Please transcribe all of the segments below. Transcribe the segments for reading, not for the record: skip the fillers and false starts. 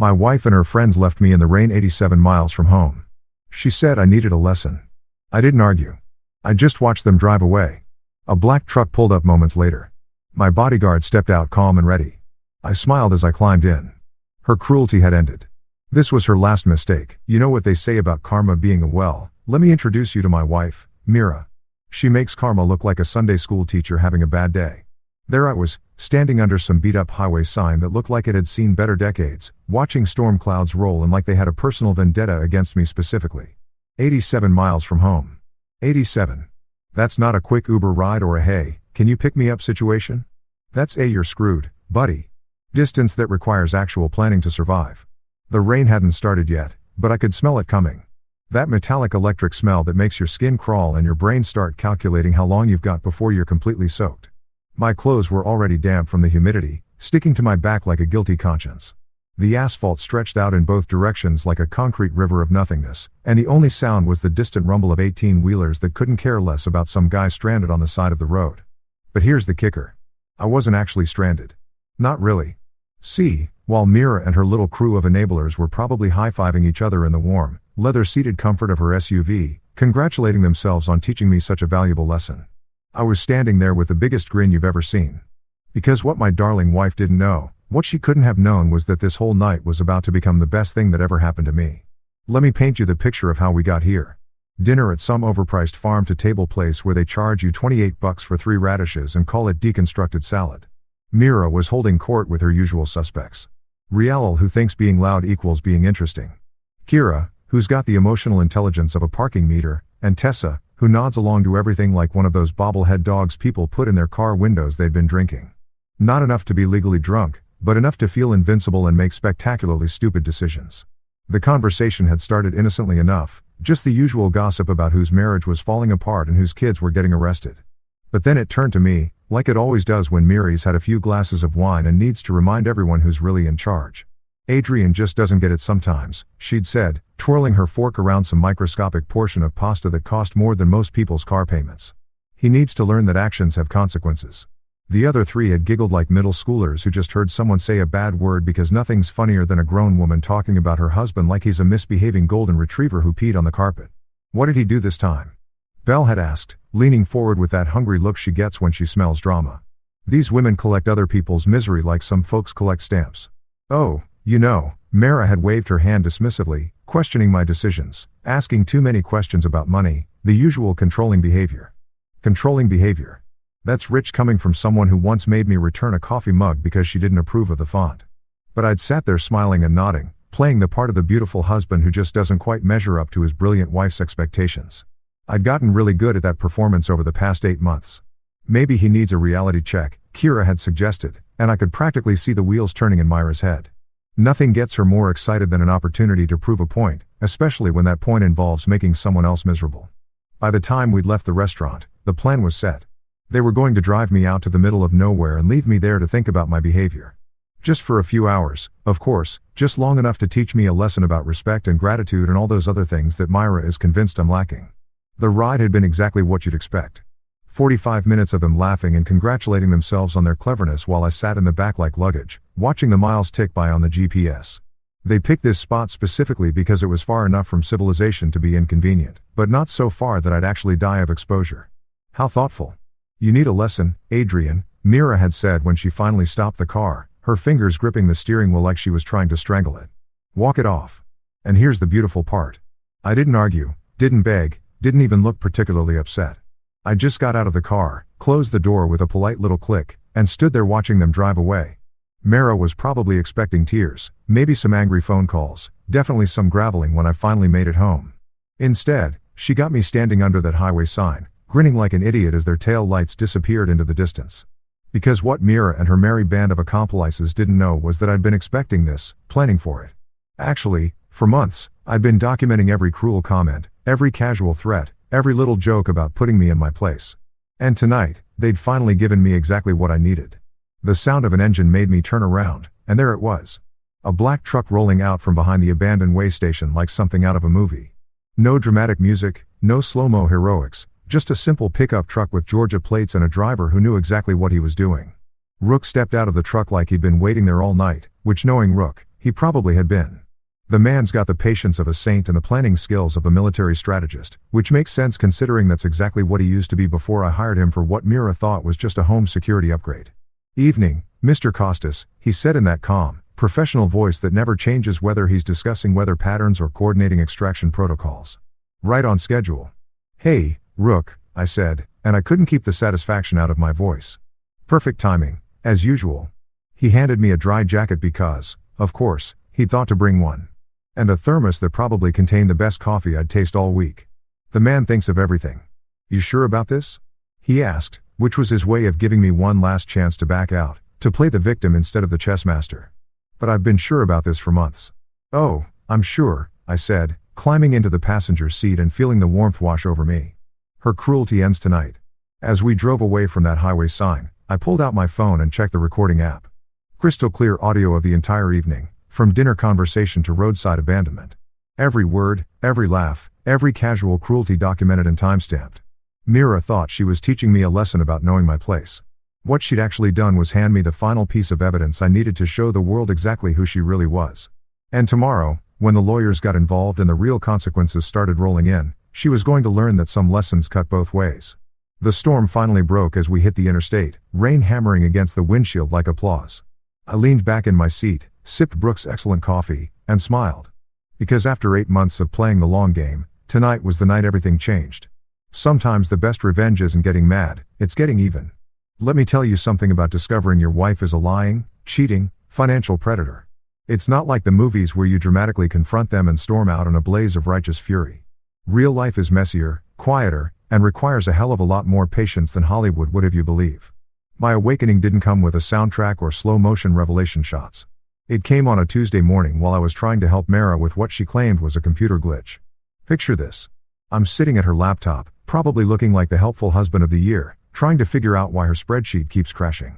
My wife and her friends left me in the rain 87 miles from home. She said I needed a lesson. I didn't argue. I just watched them drive away. A black truck pulled up moments later. My bodyguard stepped out calm and ready. I smiled as I climbed in. Her cruelty had ended. This was her last mistake. You know what they say about karma being a well? Let me introduce you to my wife, Mira. She makes karma look like a Sunday school teacher having a bad day. There I was, standing under some beat-up highway sign that looked like it had seen better decades, watching storm clouds roll and like they had a personal vendetta against me specifically. 87 miles from home. 87. That's not a quick Uber ride or a hey, can you pick me up situation? That's a you're screwed, buddy. Distance that requires actual planning to survive. The rain hadn't started yet, but I could smell it coming. That metallic electric smell that makes your skin crawl and your brain start calculating how long you've got before you're completely soaked. My clothes were already damp from the humidity, sticking to my back like a guilty conscience. The asphalt stretched out in both directions like a concrete river of nothingness, and the only sound was the distant rumble of 18-wheelers that couldn't care less about some guy stranded on the side of the road. But here's the kicker. I wasn't actually stranded. Not really. See, while Mira and her little crew of enablers were probably high-fiving each other in the warm, leather-seated comfort of her SUV, congratulating themselves on teaching me such a valuable lesson. I was standing there with the biggest grin you've ever seen. Because what my darling wife didn't know, what she couldn't have known was that this whole night was about to become the best thing that ever happened to me. Let me paint you the picture of how we got here. Dinner at some overpriced farm-to-table place where they charge you $28 for 3 radishes and call it deconstructed salad. Mira was holding court with her usual suspects. Rial, who thinks being loud equals being interesting. Kira, who's got the emotional intelligence of a parking meter, and Tessa, who nods along to everything like one of those bobblehead dogs people put in their car windows they'd been drinking. Not enough to be legally drunk, but enough to feel invincible and make spectacularly stupid decisions. The conversation had started innocently enough, just the usual gossip about whose marriage was falling apart and whose kids were getting arrested. But then it turned to me, like it always does when Miri's had a few glasses of wine and needs to remind everyone who's really in charge. Adrian just doesn't get it sometimes, she'd said, twirling her fork around some microscopic portion of pasta that cost more than most people's car payments. He needs to learn that actions have consequences. The other 3 had giggled like middle schoolers who just heard someone say a bad word because nothing's funnier than a grown woman talking about her husband like he's a misbehaving golden retriever who peed on the carpet. What did he do this time? Belle had asked, leaning forward with that hungry look she gets when she smells drama. These women collect other people's misery like some folks collect stamps. Oh, you know, Mara had waved her hand dismissively, questioning my decisions, asking too many questions about money, the usual controlling behavior. Controlling behavior. That's rich coming from someone who once made me return a coffee mug because she didn't approve of the font. But I'd sat there smiling and nodding, playing the part of the beautiful husband who just doesn't quite measure up to his brilliant wife's expectations. I'd gotten really good at that performance over the past 8 months. Maybe he needs a reality check, Kira had suggested, and I could practically see the wheels turning in Myra's head. Nothing gets her more excited than an opportunity to prove a point, especially when that point involves making someone else miserable. By the time we'd left the restaurant, the plan was set. They were going to drive me out to the middle of nowhere and leave me there to think about my behavior. Just for a few hours, of course, just long enough to teach me a lesson about respect and gratitude and all those other things that Myra is convinced I'm lacking. The ride had been exactly what you'd expect. 45 minutes of them laughing and congratulating themselves on their cleverness while I sat in the back like luggage, watching the miles tick by on the GPS. They picked this spot specifically because it was far enough from civilization to be inconvenient, but not so far that I'd actually die of exposure. How thoughtful. You need a lesson, Adrian, Mira had said when she finally stopped the car, her fingers gripping the steering wheel like she was trying to strangle it. Walk it off. And here's the beautiful part. I didn't argue, didn't beg, didn't even look particularly upset. I just got out of the car, closed the door with a polite little click, and stood there watching them drive away. Mara was probably expecting tears, maybe some angry phone calls, definitely some graveling when I finally made it home. Instead, she got me standing under that highway sign, grinning like an idiot as their tail lights disappeared into the distance. Because what Mira and her merry band of accomplices didn't know was that I'd been expecting this, planning for it. Actually, for months, I'd been documenting every cruel comment, every casual threat, every little joke about putting me in my place. And tonight, they'd finally given me exactly what I needed. The sound of an engine made me turn around, and there it was. A black truck rolling out from behind the abandoned way station like something out of a movie. No dramatic music, no slow-mo heroics, just a simple pickup truck with Georgia plates and a driver who knew exactly what he was doing. Rook stepped out of the truck like he'd been waiting there all night, which knowing Rook, He probably had been. The man's got the patience of a saint and the planning skills of a military strategist, which makes sense considering that's exactly what he used to be before I hired him for what Mira thought was just a home security upgrade. Evening, Mr. Costas, he said in that calm, professional voice that never changes whether he's discussing weather patterns or coordinating extraction protocols. Right on schedule. Hey, Rook, I said, and I couldn't keep the satisfaction out of my voice. Perfect timing, as usual. He handed me a dry jacket because, of course, he'd thought to bring one. And a thermos that probably contained the best coffee I'd tasted all week. The man thinks of everything. You sure about this? He asked, which was his way of giving me one last chance to back out, to play the victim instead of the chess master. But I've been sure about this for months. Oh, I'm sure, I said, climbing into the passenger's seat and feeling the warmth wash over me. Her cruelty ends tonight. As we drove away from that highway sign, I pulled out my phone and checked the recording app. Crystal clear audio of the entire evening, from dinner conversation to roadside abandonment. Every word, every laugh, every casual cruelty documented and timestamped. Mira thought she was teaching me a lesson about knowing my place. What she'd actually done was hand me the final piece of evidence I needed to show the world exactly who she really was. And tomorrow, when the lawyers got involved and the real consequences started rolling in, she was going to learn that some lessons cut both ways. The storm finally broke as we hit the interstate, rain hammering against the windshield like applause. I leaned back in my seat, sipped Brooke's excellent coffee, and smiled. Because after 8 months of playing the long game, tonight was the night everything changed. Sometimes the best revenge isn't getting mad, it's getting even. Let me tell you something about discovering your wife is a lying, cheating, financial predator. It's not like the movies where you dramatically confront them and storm out in a blaze of righteous fury. Real life is messier, quieter, and requires a hell of a lot more patience than Hollywood would have you believe. My awakening didn't come with a soundtrack or slow-motion revelation shots. It came on a Tuesday morning while I was trying to help Mara with what she claimed was a computer glitch. Picture this. I'm sitting at her laptop, probably looking like the helpful husband of the year, trying to figure out why her spreadsheet keeps crashing.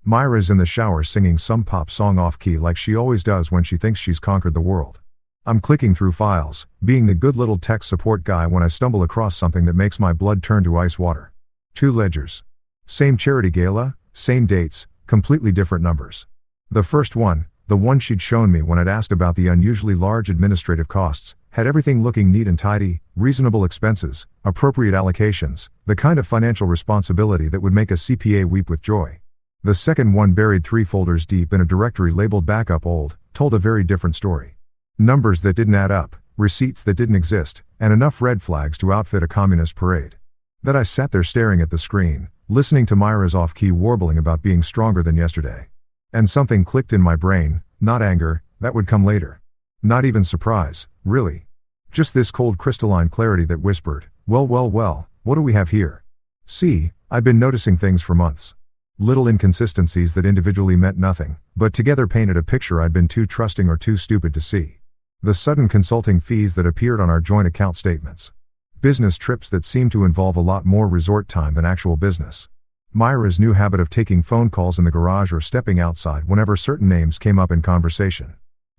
Myra's in the shower singing some pop song off-key like she always does when she thinks she's conquered the world. I'm clicking through files, being the good little tech support guy when I stumble across something that makes my blood turn to ice water. 2 ledgers. Same charity gala, same dates, completely different numbers. The first one, the one she'd shown me when I'd asked about the unusually large administrative costs, had everything looking neat and tidy, reasonable expenses, appropriate allocations, the kind of financial responsibility that would make a CPA weep with joy. The second one, buried 3 folders deep in a directory labeled Backup Old, told a very different story. Numbers that didn't add up, receipts that didn't exist, and enough red flags to outfit a communist parade. That I sat there staring at the screen, listening to Myra's off-key warbling about being stronger than yesterday. And something clicked in my brain, not anger, that would come later. Not even surprise, really. Just this cold crystalline clarity that whispered, well, what do we have here? See, I'd been noticing things for months. Little inconsistencies that individually meant nothing, but together painted a picture I'd been too trusting or too stupid to see. The sudden consulting fees that appeared on our joint account statements. Business trips that seemed to involve a lot more resort time than actual business. Myra's new habit of taking phone calls in the garage or stepping outside whenever certain names came up in conversation.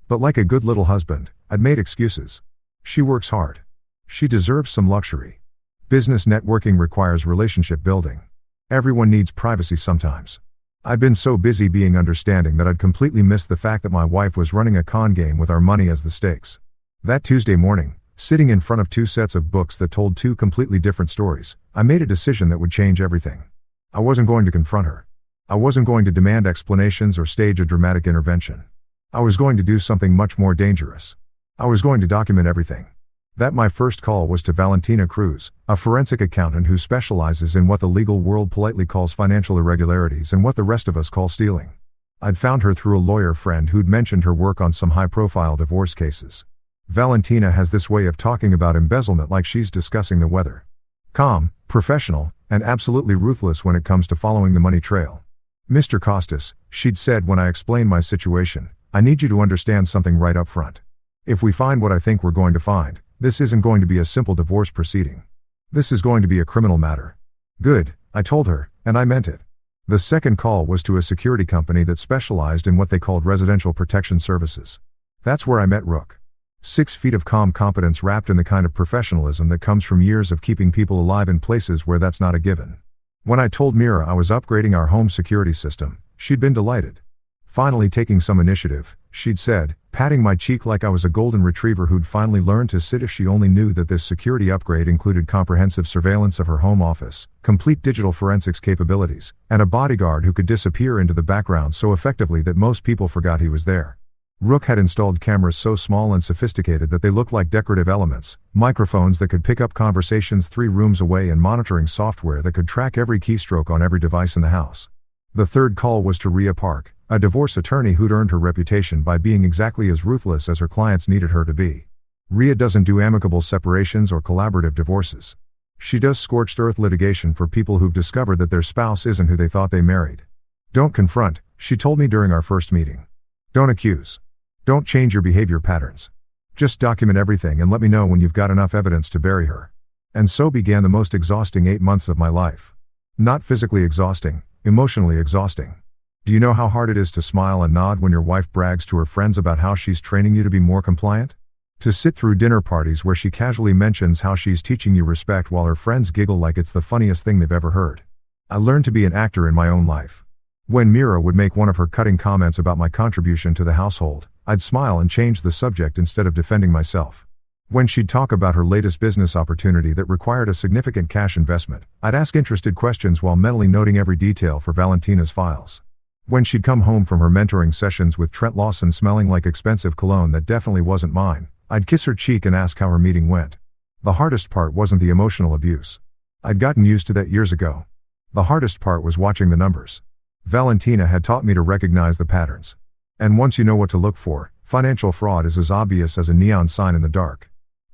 But like a good little husband, I'd made excuses. She works hard. She deserves some luxury. Business networking requires relationship building. Everyone needs privacy sometimes. I'd been so busy being understanding that I'd completely missed the fact that my wife was running a con game with our money as the stakes. That Tuesday morning, sitting in front of 2 sets of books that told 2 completely different stories, I made a decision that would change everything. I wasn't going to confront her. I wasn't going to demand explanations or stage a dramatic intervention. I was going to do something much more dangerous. I was going to document everything. That my first call was to Valentina Cruz, a forensic accountant who specializes in what the legal world politely calls financial irregularities and what the rest of us call stealing. I'd found her through a lawyer friend who'd mentioned her work on some high-profile divorce cases. Valentina has this way of talking about embezzlement like she's discussing the weather. Calm, professional, and absolutely ruthless when it comes to following the money trail. Mr. Costas, she'd said when I explained my situation, I need you to understand something right up front. If we find what I think we're going to find, this isn't going to be a simple divorce proceeding. This is going to be a criminal matter. Good, I told her, and I meant it. The second call was to a security company that specialized in what they called residential protection services. That's where I met Rook. 6 feet of calm competence wrapped in the kind of professionalism that comes from years of keeping people alive in places where that's not a given. When I told Mira I was upgrading our home security system, she'd been delighted. Finally taking some initiative, she'd said, patting my cheek like I was a golden retriever who'd finally learned to sit if she only knew that this security upgrade included comprehensive surveillance of her home office, complete digital forensics capabilities, and a bodyguard who could disappear into the background so effectively that most people forgot he was there. Rook had installed cameras so small and sophisticated that they looked like decorative elements, microphones that could pick up conversations 3 rooms away and monitoring software that could track every keystroke on every device in the house. The third call was to Rhea Park, a divorce attorney who'd earned her reputation by being exactly as ruthless as her clients needed her to be. Rhea doesn't do amicable separations or collaborative divorces. She does scorched earth litigation for people who've discovered that their spouse isn't who they thought they married. Don't confront, she told me during our first meeting. Don't accuse. Don't change your behavior patterns. Just document everything and let me know when you've got enough evidence to bury her. And so began the most exhausting 8 months of my life. Not physically exhausting, emotionally exhausting. Do you know how hard it is to smile and nod when your wife brags to her friends about how she's training you to be more compliant? To sit through dinner parties where she casually mentions how she's teaching you respect while her friends giggle like it's the funniest thing they've ever heard. I learned to be an actor in my own life. When Mira would make one of her cutting comments about my contribution to the household, I'd smile and change the subject instead of defending myself. When she'd talk about her latest business opportunity that required a significant cash investment, I'd ask interested questions while mentally noting every detail for Valentina's files. When she'd come home from her mentoring sessions with Trent Lawson smelling like expensive cologne that definitely wasn't mine, I'd kiss her cheek and ask how her meeting went. The hardest part wasn't the emotional abuse. I'd gotten used to that years ago. The hardest part was watching the numbers. Valentina had taught me to recognize the patterns. And once you know what to look for, financial fraud is as obvious as a neon sign in the dark.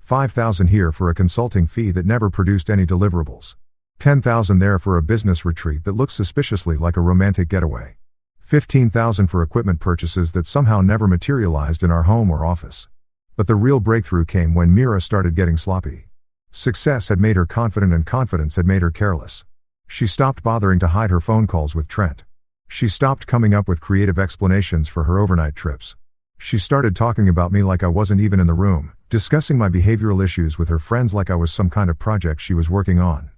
$5,000 here for a consulting fee that never produced any deliverables. $10,000 there for a business retreat that looks suspiciously like a romantic getaway. $15,000 for equipment purchases that somehow never materialized in our home or office. But the real breakthrough came when Mira started getting sloppy. Success had made her confident and confidence had made her careless. She stopped bothering to hide her phone calls with Trent. She stopped coming up with creative explanations for her overnight trips. She started talking about me like I wasn't even in the room, discussing my behavioral issues with her friends like I was some kind of project she was working on.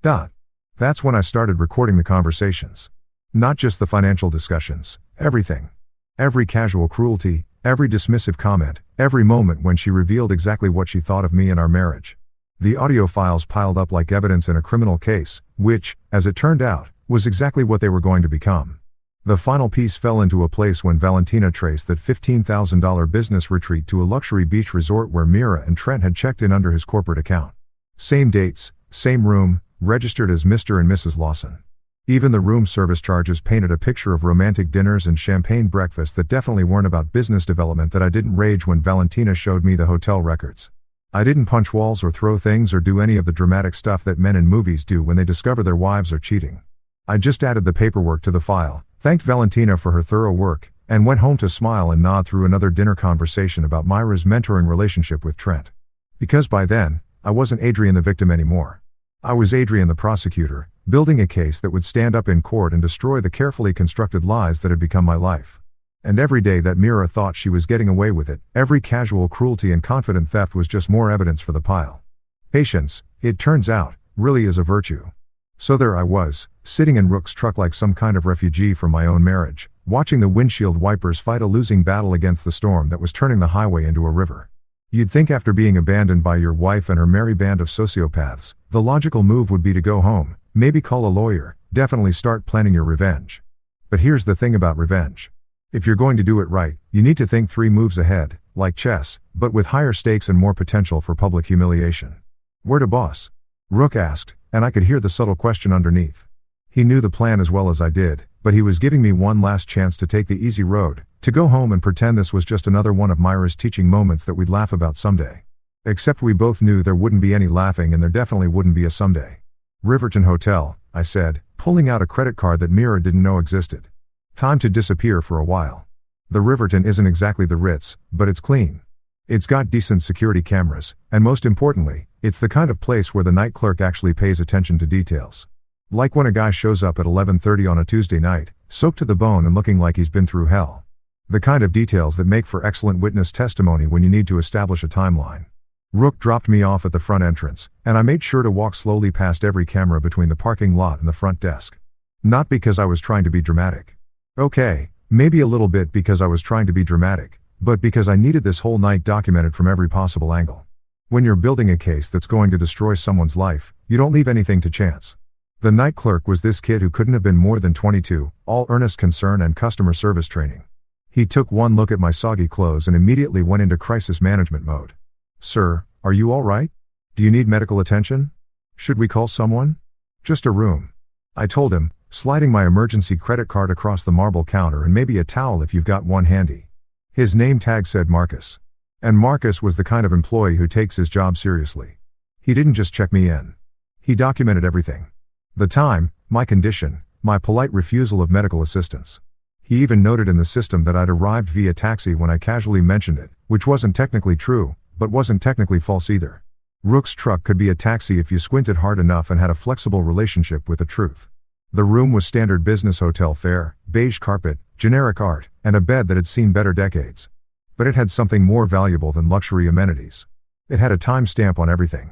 That's when I started recording the conversations. Not just the financial discussions, everything. Every casual cruelty, every dismissive comment, every moment when she revealed exactly what she thought of me and our marriage. The audio files piled up like evidence in a criminal case, which, as it turned out, was exactly what they were going to become. The final piece fell into a place when Valentina traced that $15,000 business retreat to a luxury beach resort where Mira and Trent had checked in under his corporate account. Same dates, same room, registered as Mr. and Mrs. Lawson. Even the room service charges painted a picture of romantic dinners and champagne breakfasts that definitely weren't about business development. That I didn't rage when Valentina showed me the hotel records. I didn't punch walls or throw things or do any of the dramatic stuff that men in movies do when they discover their wives are cheating. I just added the paperwork to the file, thanked Valentina for her thorough work, and went home to smile and nod through another dinner conversation about Myra's mentoring relationship with Trent. Because by then, I wasn't Adrian the victim anymore. I was Adrian the prosecutor, building a case that would stand up in court and destroy the carefully constructed lies that had become my life. And every day that Mira thought she was getting away with it, every casual cruelty and confident theft was just more evidence for the pile. Patience, it turns out, really is a virtue. So there I was, sitting in Rook's truck like some kind of refugee from my own marriage, watching the windshield wipers fight a losing battle against the storm that was turning the highway into a river. You'd think after being abandoned by your wife and her merry band of sociopaths, the logical move would be to go home, maybe call a lawyer, definitely start planning your revenge. But here's the thing about revenge. If you're going to do it right, you need to think 3 moves ahead, like chess, but with higher stakes and more potential for public humiliation. Where to, boss? Rook asked, and I could hear the subtle question underneath. He knew the plan as well as I did, but he was giving me one last chance to take the easy road, to go home and pretend this was just another one of Myra's teaching moments that we'd laugh about someday. Except we both knew there wouldn't be any laughing and there definitely wouldn't be a someday. Riverton Hotel, I said, pulling out a credit card that Mira didn't know existed. Time to disappear for a while. The Riverton isn't exactly the Ritz, but it's clean. It's got decent security cameras, and most importantly, it's the kind of place where the night clerk actually pays attention to details. Like when a guy shows up at 11:30 on a Tuesday night, soaked to the bone and looking like he's been through hell. The kind of details that make for excellent witness testimony when you need to establish a timeline. Rook dropped me off at the front entrance, and I made sure to walk slowly past every camera between the parking lot and the front desk. Not because I was trying to be dramatic. Okay, Maybe a little bit because I was trying to be dramatic, but because I needed this whole night documented from every possible angle. When you're building a case that's going to destroy someone's life, you don't leave anything to chance. The night clerk was this kid who couldn't have been more than 22, all earnest concern and customer service training. He took one look at my soggy clothes and immediately went into crisis management mode. "Sir, are you all right? Do you need medical attention? Should we call someone?" "Just a room," I told him, sliding my emergency credit card across the marble counter and maybe a towel if you've got one handy. His name tag said Marcus. And Marcus was the kind of employee who takes his job seriously. He didn't just check me in. He documented everything. The time, my condition, my polite refusal of medical assistance. He even noted in the system that I'd arrived via taxi when I casually mentioned it, which wasn't technically true, but wasn't technically false either. Rook's truck could be a taxi if you squinted hard enough and had a flexible relationship with the truth. The room was standard business hotel fare, beige carpet, generic art, and a bed that had seen better decades. But it had something more valuable than luxury amenities. It had a timestamp on everything.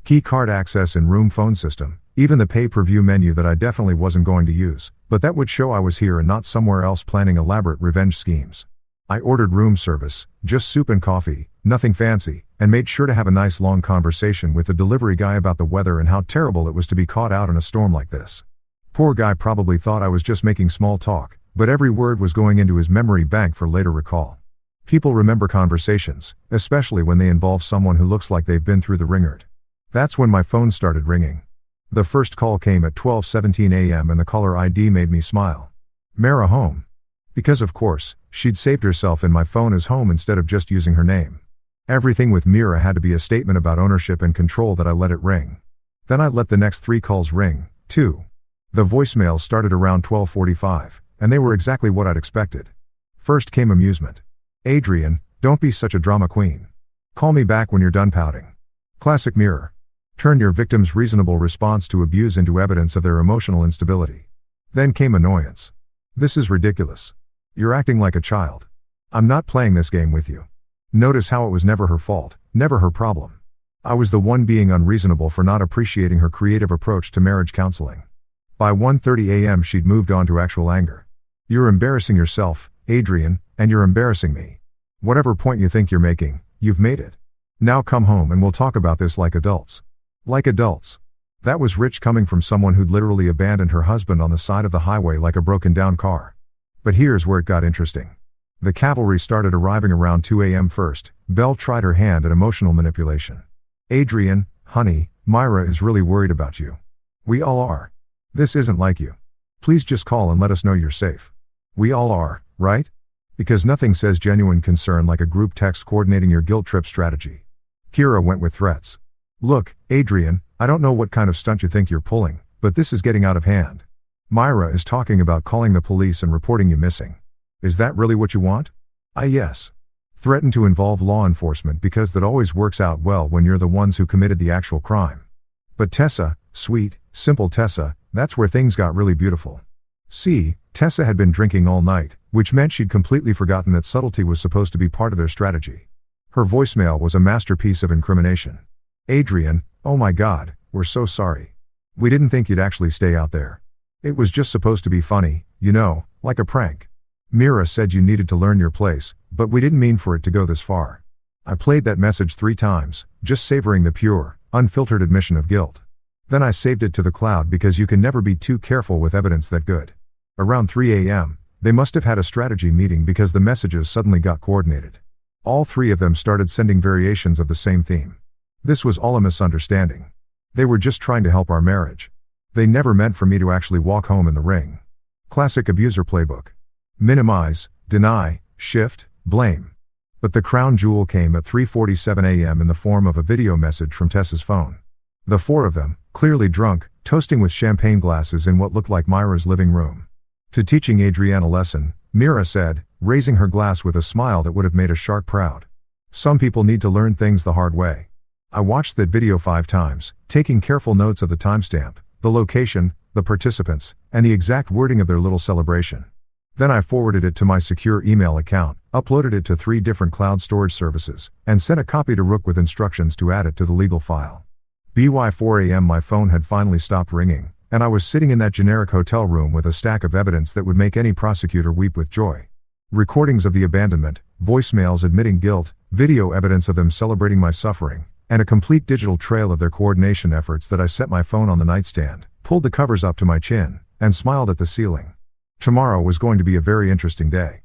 Key card access and room phone system, even the pay-per-view menu that I definitely wasn't going to use, but that would show I was here and not somewhere else planning elaborate revenge schemes. I ordered room service, just soup and coffee, nothing fancy, and made sure to have a nice long conversation with the delivery guy about the weather and how terrible it was to be caught out in a storm like this. Poor guy probably thought I was just making small talk, but every word was going into his memory bank for later recall. People remember conversations, especially when they involve someone who looks like they've been through the ringer. That's when my phone started ringing. The first call came at 12:17 a.m. and the caller ID made me smile. Mara home. Because of course, she'd saved herself in my phone as home instead of just using her name. Everything with Mira had to be a statement about ownership and control that I let it ring. Then I let the next 3 calls ring, too. The voicemails started around 12:45, and they were exactly what I'd expected. First came amusement. "Adrian, don't be such a drama queen. Call me back when you're done pouting." Classic Mira. Turn your victim's reasonable response to abuse into evidence of their emotional instability. Then came annoyance. "This is ridiculous. You're acting like a child. I'm not playing this game with you." Notice how it was never her fault, never her problem. I was the one being unreasonable for not appreciating her creative approach to marriage counseling. By 1:30 a.m. she'd moved on to actual anger. "You're embarrassing yourself, Adrian, and you're embarrassing me. Whatever point you think you're making, you've made it. Now come home and we'll talk about this like adults." Like adults. That was rich coming from someone who'd literally abandoned her husband on the side of the highway like a broken down car. But here's where it got interesting. The cavalry started arriving around 2 a.m. first. Belle tried her hand at emotional manipulation. "Adrian, honey, Myra is really worried about you. We all are. This isn't like you. Please just call and let us know you're safe. We all are, right? Because nothing says genuine concern like a group text coordinating your guilt trip strategy." Kira went with threats. "Look, Adrian, I don't know what kind of stunt you think you're pulling, but this is getting out of hand. Myra is talking about calling the police and reporting you missing. Is that really what you want?" Yes. Threaten to involve law enforcement because that always works out well when you're the ones who committed the actual crime. But Tessa, sweet, simple Tessa, that's where things got really beautiful. See, Tessa had been drinking all night, which meant she'd completely forgotten that subtlety was supposed to be part of their strategy. Her voicemail was a masterpiece of incrimination. "Adrian, oh my God, we're so sorry. We didn't think you'd actually stay out there. It was just supposed to be funny, you know, like a prank. Mira said you needed to learn your place, but we didn't mean for it to go this far." I played that message 3 times, just savoring the pure, unfiltered admission of guilt. Then I saved it to the cloud because you can never be too careful with evidence that good. Around 3 a.m., they must have had a strategy meeting because the messages suddenly got coordinated. All 3 of them started sending variations of the same theme. This was all a misunderstanding. They were just trying to help our marriage. They never meant for me to actually walk home in the ring. Classic abuser playbook. Minimize, deny, shift, blame. But the crown jewel came at 3:47 a.m. in the form of a video message from Tessa's phone. The 4 of them, clearly drunk, toasting with champagne glasses in what looked like Myra's living room. To teaching Adrienne a lesson, Mira said, raising her glass with a smile that would have made a shark proud. "Some people need to learn things the hard way." I watched that video 5 times, taking careful notes of the timestamp, the location, the participants, and the exact wording of their little celebration. Then I forwarded it to my secure email account, uploaded it to 3 different cloud storage services, and sent a copy to Rook with instructions to add it to the legal file. By 4 a.m. my phone had finally stopped ringing, and I was sitting in that generic hotel room with a stack of evidence that would make any prosecutor weep with joy. Recordings of the abandonment, voicemails admitting guilt, video evidence of them celebrating my suffering, and a complete digital trail of their coordination efforts that I set my phone on the nightstand, pulled the covers up to my chin, and smiled at the ceiling. Tomorrow was going to be a very interesting day.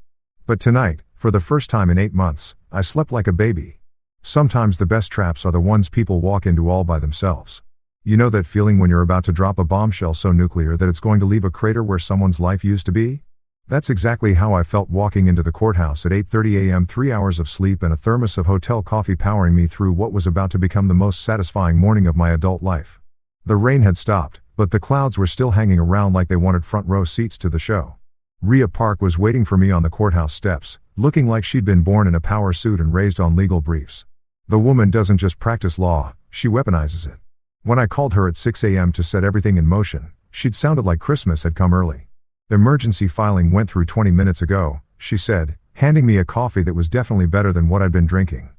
But tonight, for the first time in 8 months, I slept like a baby. Sometimes the best traps are the ones people walk into all by themselves. You know that feeling when you're about to drop a bombshell so nuclear that it's going to leave a crater where someone's life used to be? That's exactly how I felt walking into the courthouse at 8:30 a.m. 3 hours of sleep and a thermos of hotel coffee powering me through what was about to become the most satisfying morning of my adult life. The rain had stopped, but the clouds were still hanging around like they wanted front row seats to the show. Rhea Park was waiting for me on the courthouse steps, looking like she'd been born in a power suit and raised on legal briefs. The woman doesn't just practice law, she weaponizes it. When I called her at 6 a.m. to set everything in motion, she'd sounded like Christmas had come early. Emergency filing went through 20 minutes ago, she said, handing me a coffee that was definitely better than what I'd been drinking.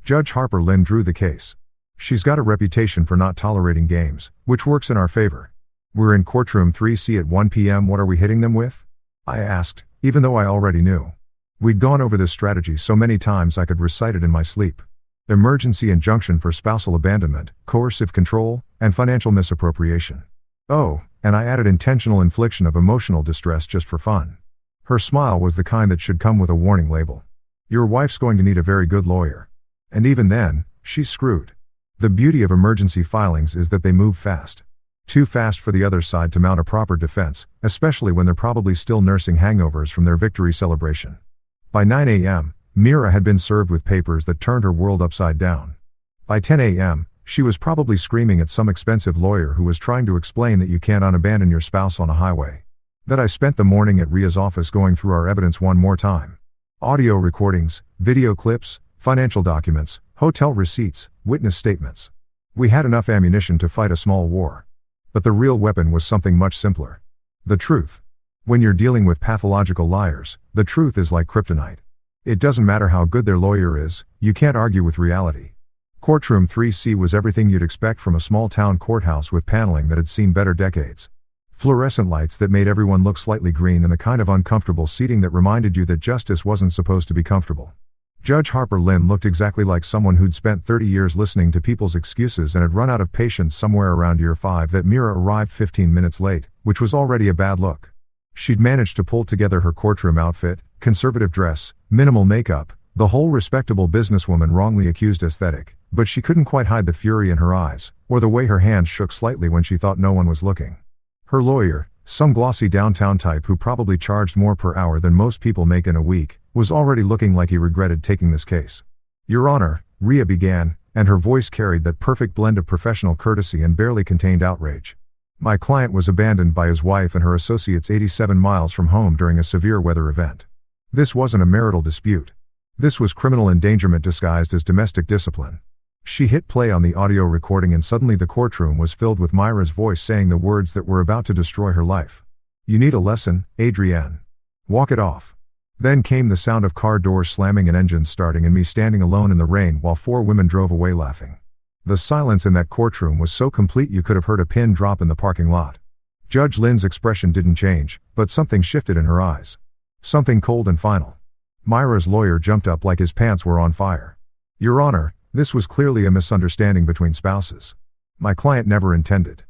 Judge Harper Lynn drew the case. She's got a reputation for not tolerating games, which works in our favor. We're in courtroom 3C at 1 p.m. What are we hitting them with? I asked, even though I already knew. We'd gone over this strategy so many times I could recite it in my sleep. Emergency injunction for spousal abandonment, coercive control, and financial misappropriation. Oh, and I added intentional infliction of emotional distress just for fun. Her smile was the kind that should come with a warning label. Your wife's going to need a very good lawyer. And even then, she's screwed. The beauty of emergency filings is that they move fast. Too fast for the other side to mount a proper defense, especially when they're probably still nursing hangovers from their victory celebration. By 9 a.m., Mira had been served with papers that turned her world upside down. By 10 a.m., she was probably screaming at some expensive lawyer who was trying to explain that you can't unabandon your spouse on a highway. That I spent the morning at Rhea's office going through our evidence one more time. Audio recordings, video clips, financial documents, hotel receipts, witness statements. We had enough ammunition to fight a small war. But the real weapon was something much simpler. The truth. When you're dealing with pathological liars, the truth is like kryptonite. It doesn't matter how good their lawyer is, you can't argue with reality. Courtroom 3C was everything you'd expect from a small-town courthouse with paneling that had seen better decades. Fluorescent lights that made everyone look slightly green and the kind of uncomfortable seating that reminded you that justice wasn't supposed to be comfortable. Judge Harper Lynn looked exactly like someone who'd spent 30 years listening to people's excuses and had run out of patience somewhere around year 5 that Mira arrived 15 minutes late, which was already a bad look. She'd managed to pull together her courtroom outfit, conservative dress, minimal makeup, the whole respectable businesswoman wrongly accused aesthetic, but she couldn't quite hide the fury in her eyes, or the way her hands shook slightly when she thought no one was looking. Her lawyer, some glossy downtown type who probably charged more per hour than most people make in a week, was already looking like he regretted taking this case. Your Honor, Rhea began, and her voice carried that perfect blend of professional courtesy and barely contained outrage. My client was abandoned by his wife and her associates 87 miles from home during a severe weather event. This wasn't a marital dispute. This was criminal endangerment disguised as domestic discipline. She hit play on the audio recording and suddenly the courtroom was filled with Myra's voice saying the words that were about to destroy her life. You need a lesson, Adrienne. Walk it off. Then came the sound of car doors slamming and engines starting and me standing alone in the rain while 4 women drove away laughing. The silence in that courtroom was so complete you could have heard a pin drop in the parking lot. Judge Lynn's expression didn't change, but something shifted in her eyes. Something cold and final. Myra's lawyer jumped up like his pants were on fire. Your Honor, this was clearly a misunderstanding between spouses. My client never intended.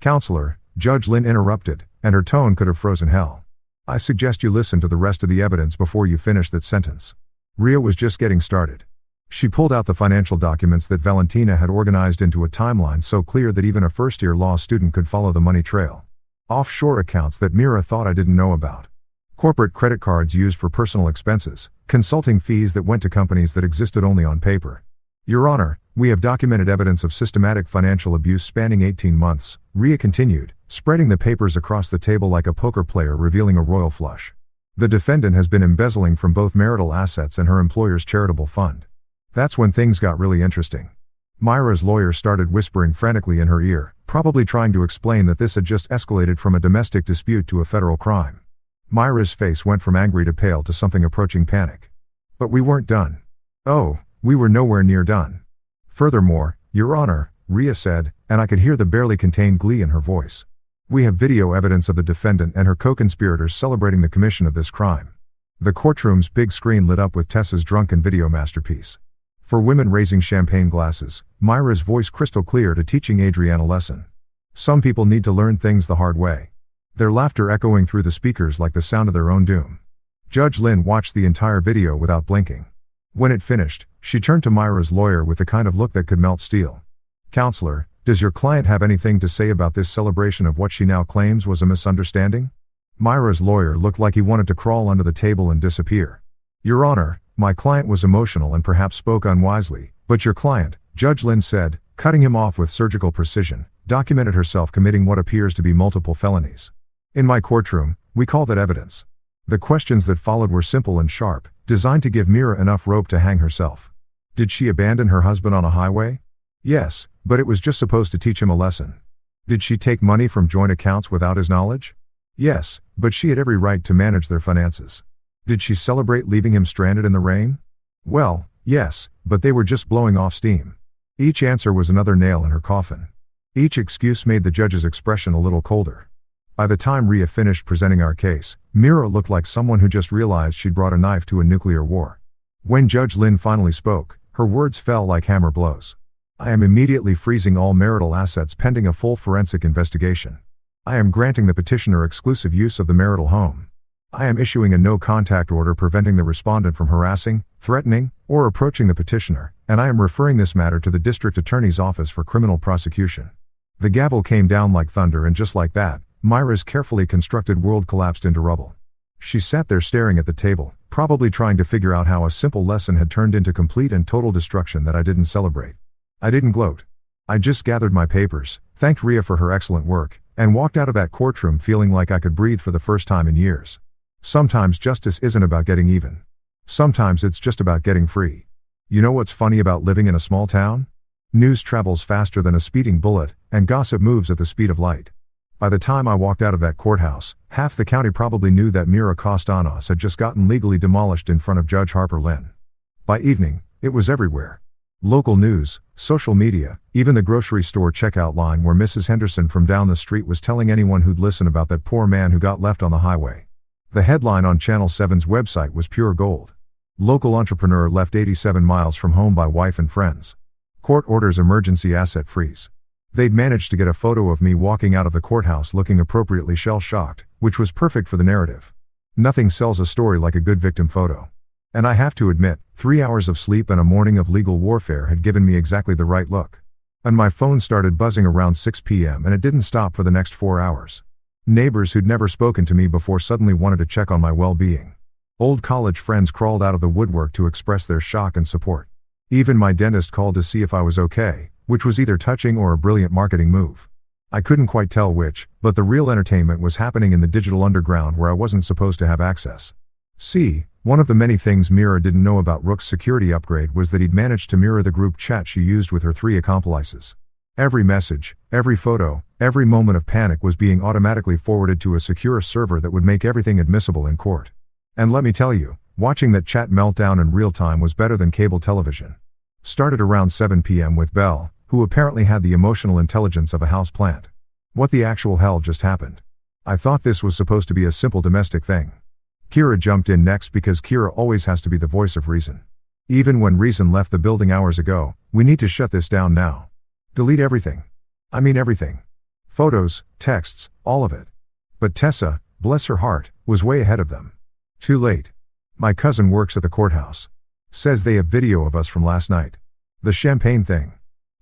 Counselor, Judge Lynn interrupted, and her tone could have frozen hell. I suggest you listen to the rest of the evidence before you finish that sentence. Rhea was just getting started. She pulled out the financial documents that Valentina had organized into a timeline so clear that even a first-year law student could follow the money trail. Offshore accounts that Mira thought I didn't know about. Corporate credit cards used for personal expenses, consulting fees that went to companies that existed only on paper. Your Honor, we have documented evidence of systematic financial abuse spanning 18 months, Rhea continued, spreading the papers across the table like a poker player revealing a royal flush. The defendant has been embezzling from both marital assets and her employer's charitable fund. That's when things got really interesting. Myra's lawyer started whispering frantically in her ear, probably trying to explain that this had just escalated from a domestic dispute to a federal crime. Myra's face went from angry to pale to something approaching panic. But we weren't done. Oh, we were nowhere near done. Furthermore, Your Honor, Rhea said, and I could hear the barely contained glee in her voice. We have video evidence of the defendant and her co-conspirators celebrating the commission of this crime. The courtroom's big screen lit up with Tessa's drunken video masterpiece. For women raising champagne glasses, Myra's voice crystal clear to teaching Adrienne a lesson. Some people need to learn things the hard way. Their laughter echoing through the speakers like the sound of their own doom. Judge Lynn watched the entire video without blinking. When it finished, she turned to Myra's lawyer with the kind of look that could melt steel. "Counselor, does your client have anything to say about this celebration of what she now claims was a misunderstanding?" Myra's lawyer looked like he wanted to crawl under the table and disappear. "Your Honor, my client was emotional and perhaps spoke unwisely, but your client," Judge Lynn said, cutting him off with surgical precision, "documented herself committing what appears to be multiple felonies. In my courtroom, we call that evidence." The questions that followed were simple and sharp, designed to give Myra enough rope to hang herself. Did she abandon her husband on a highway? Yes, but it was just supposed to teach him a lesson. Did she take money from joint accounts without his knowledge? Yes, but she had every right to manage their finances. Did she celebrate leaving him stranded in the rain? Well, yes, but they were just blowing off steam. Each answer was another nail in her coffin. Each excuse made the judge's expression a little colder. By the time Rhea finished presenting our case, Myra looked like someone who just realized she'd brought a knife to a nuclear war. When Judge Lynn finally spoke, her words fell like hammer blows. "I am immediately freezing all marital assets pending a full forensic investigation. I am granting the petitioner exclusive use of the marital home. I am issuing a no-contact order preventing the respondent from harassing, threatening, or approaching the petitioner, and I am referring this matter to the district attorney's office for criminal prosecution." The gavel came down like thunder, and just like that, Myra's carefully constructed world collapsed into rubble. She sat there staring at the table, probably trying to figure out how a simple lesson had turned into complete and total destruction that I didn't celebrate. I didn't gloat. I just gathered my papers, thanked Rhea for her excellent work, and walked out of that courtroom feeling like I could breathe for the first time in years. Sometimes justice isn't about getting even. Sometimes it's just about getting free. You know what's funny about living in a small town? News travels faster than a speeding bullet, and gossip moves at the speed of light. By the time I walked out of that courthouse, half the county probably knew that Myra Castaños had just gotten legally demolished in front of Judge Harper Lynn. By evening, it was everywhere. Local news, social media, even the grocery store checkout line where Mrs. Henderson from down the street was telling anyone who'd listen about that poor man who got left on the highway. The headline on Channel 7's website was pure gold. Local entrepreneur left 87 miles from home by wife and friends. Court orders emergency asset freeze. They'd managed to get a photo of me walking out of the courthouse looking appropriately shell-shocked, which was perfect for the narrative. Nothing sells a story like a good victim photo. And I have to admit, 3 hours of sleep and a morning of legal warfare had given me exactly the right look. And my phone started buzzing around 6 p.m. and it didn't stop for the next 4 hours. Neighbors who'd never spoken to me before suddenly wanted to check on my well-being. Old college friends crawled out of the woodwork to express their shock and support. Even my dentist called to see if I was okay, which was either touching or a brilliant marketing move. I couldn't quite tell which, but the real entertainment was happening in the digital underground where I wasn't supposed to have access. See, one of the many things Myra didn't know about Rook's security upgrade was that he'd managed to mirror the group chat she used with her 3 accomplices. Every message, every photo, every moment of panic was being automatically forwarded to a secure server that would make everything admissible in court. And let me tell you, watching that chat meltdown in real time was better than cable television. Started around 7 p.m. with Belle, who apparently had the emotional intelligence of a house plant. What the actual hell just happened? I thought this was supposed to be a simple domestic thing. Kira jumped in next because Kira always has to be the voice of reason. Even when reason left the building hours ago, we need to shut this down now. Delete everything. I mean everything. Photos, texts, all of it. But Tessa, bless her heart, was way ahead of them. Too late. My cousin works at the courthouse. Says they have video of us from last night. The champagne thing.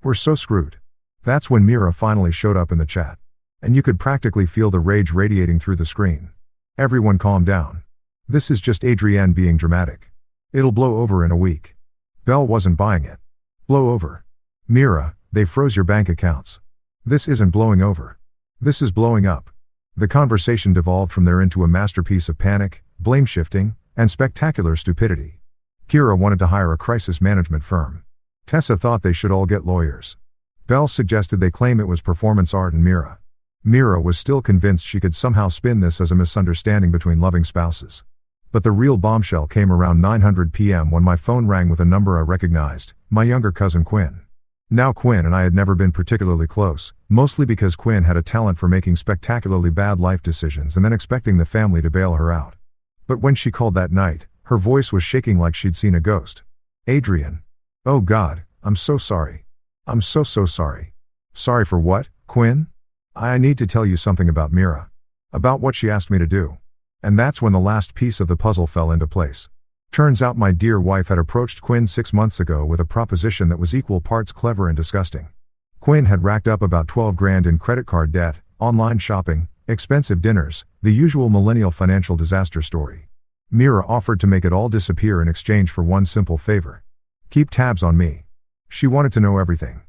We're so screwed. That's when Myra finally showed up in the chat. And you could practically feel the rage radiating through the screen. Everyone calm down. This is just Adrienne being dramatic. It'll blow over in a week. Belle wasn't buying it. Blow over. Myra, they froze your bank accounts. This isn't blowing over. This is blowing up. The conversation devolved from there into a masterpiece of panic, blame shifting, and spectacular stupidity. Kira wanted to hire a crisis management firm. Tessa thought they should all get lawyers. Belle suggested they claim it was performance art and Myra was still convinced she could somehow spin this as a misunderstanding between loving spouses. But the real bombshell came around 9:00 p.m. when my phone rang with a number I recognized, my younger cousin Quinn. Now Quinn and I had never been particularly close, mostly because Quinn had a talent for making spectacularly bad life decisions and then expecting the family to bail her out. But when she called that night, her voice was shaking like she'd seen a ghost. "Adrian. Oh God, I'm so sorry. I'm so sorry." "Sorry for what, Quinn?" "I need to tell you something about Mira. About what she asked me to do." And that's when the last piece of the puzzle fell into place. Turns out my dear wife had approached Quinn 6 months ago with a proposition that was equal parts clever and disgusting. Quinn had racked up about 12 grand in credit card debt, online shopping, expensive dinners, the usual millennial financial disaster story. Mira offered to make it all disappear in exchange for one simple favor. Keep tabs on me. She wanted to know everything.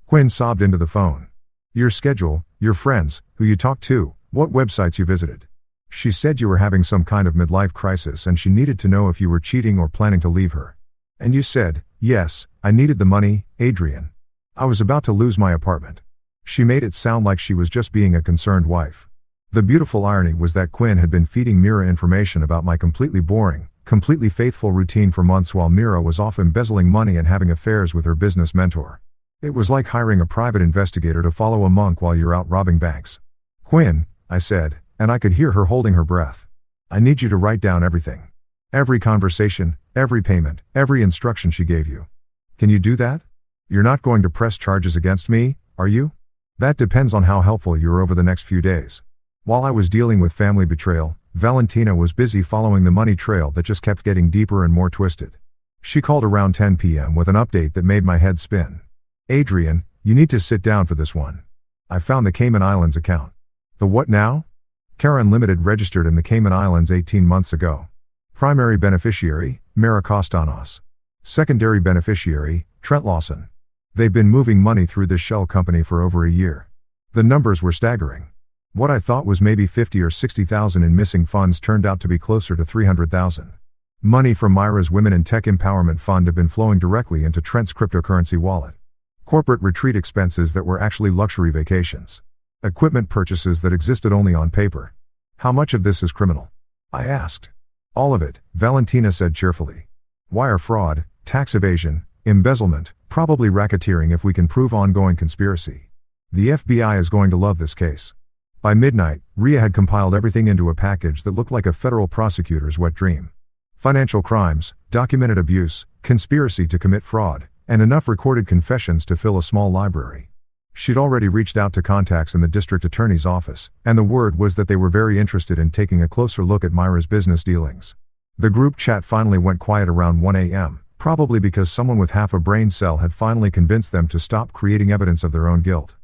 Quinn sobbed into the phone. Your schedule, your friends, who you talked to, what websites you visited. She said you were having some kind of midlife crisis and she needed to know if you were cheating or planning to leave her. And you said, yes, I needed the money, Adrian. I was about to lose my apartment. She made it sound like she was just being a concerned wife. The beautiful irony was that Quinn had been feeding Mira information about my completely boring, completely faithful routine for months while Mira was off embezzling money and having affairs with her business mentor. It was like hiring a private investigator to follow a monk while you're out robbing banks. Quinn, I said, and I could hear her holding her breath. I need you to write down everything. Every conversation, every payment, every instruction she gave you. Can you do that? You're not going to press charges against me, are you? That depends on how helpful you're over the next few days. While I was dealing with family betrayal, Valentina was busy following the money trail that just kept getting deeper and more twisted. She called around 10 p.m. with an update that made my head spin. Adrian, you need to sit down for this one. I found the Cayman Islands account. The what now? Karen Limited registered in the Cayman Islands 18 months ago. Primary beneficiary, Mira Kostanos. Secondary beneficiary, Trent Lawson. They've been moving money through this shell company for over a year. The numbers were staggering. What I thought was maybe 50 or 60,000 in missing funds turned out to be closer to 300,000. Money from Mira's Women in Tech Empowerment Fund have been flowing directly into Trent's cryptocurrency wallet. Corporate retreat expenses that were actually luxury vacations. Equipment purchases that existed only on paper. How much of this is criminal? I asked. All of it, Valentina said cheerfully. Wire fraud, tax evasion, embezzlement, probably racketeering if we can prove ongoing conspiracy. The FBI is going to love this case. By midnight, Ria had compiled everything into a package that looked like a federal prosecutor's wet dream. Financial crimes, documented abuse, conspiracy to commit fraud, and enough recorded confessions to fill a small library. She'd already reached out to contacts in the district attorney's office, and the word was that they were very interested in taking a closer look at Mira's business dealings. The group chat finally went quiet around 1 a.m., probably because someone with half a brain cell had finally convinced them to stop creating evidence of their own guilt.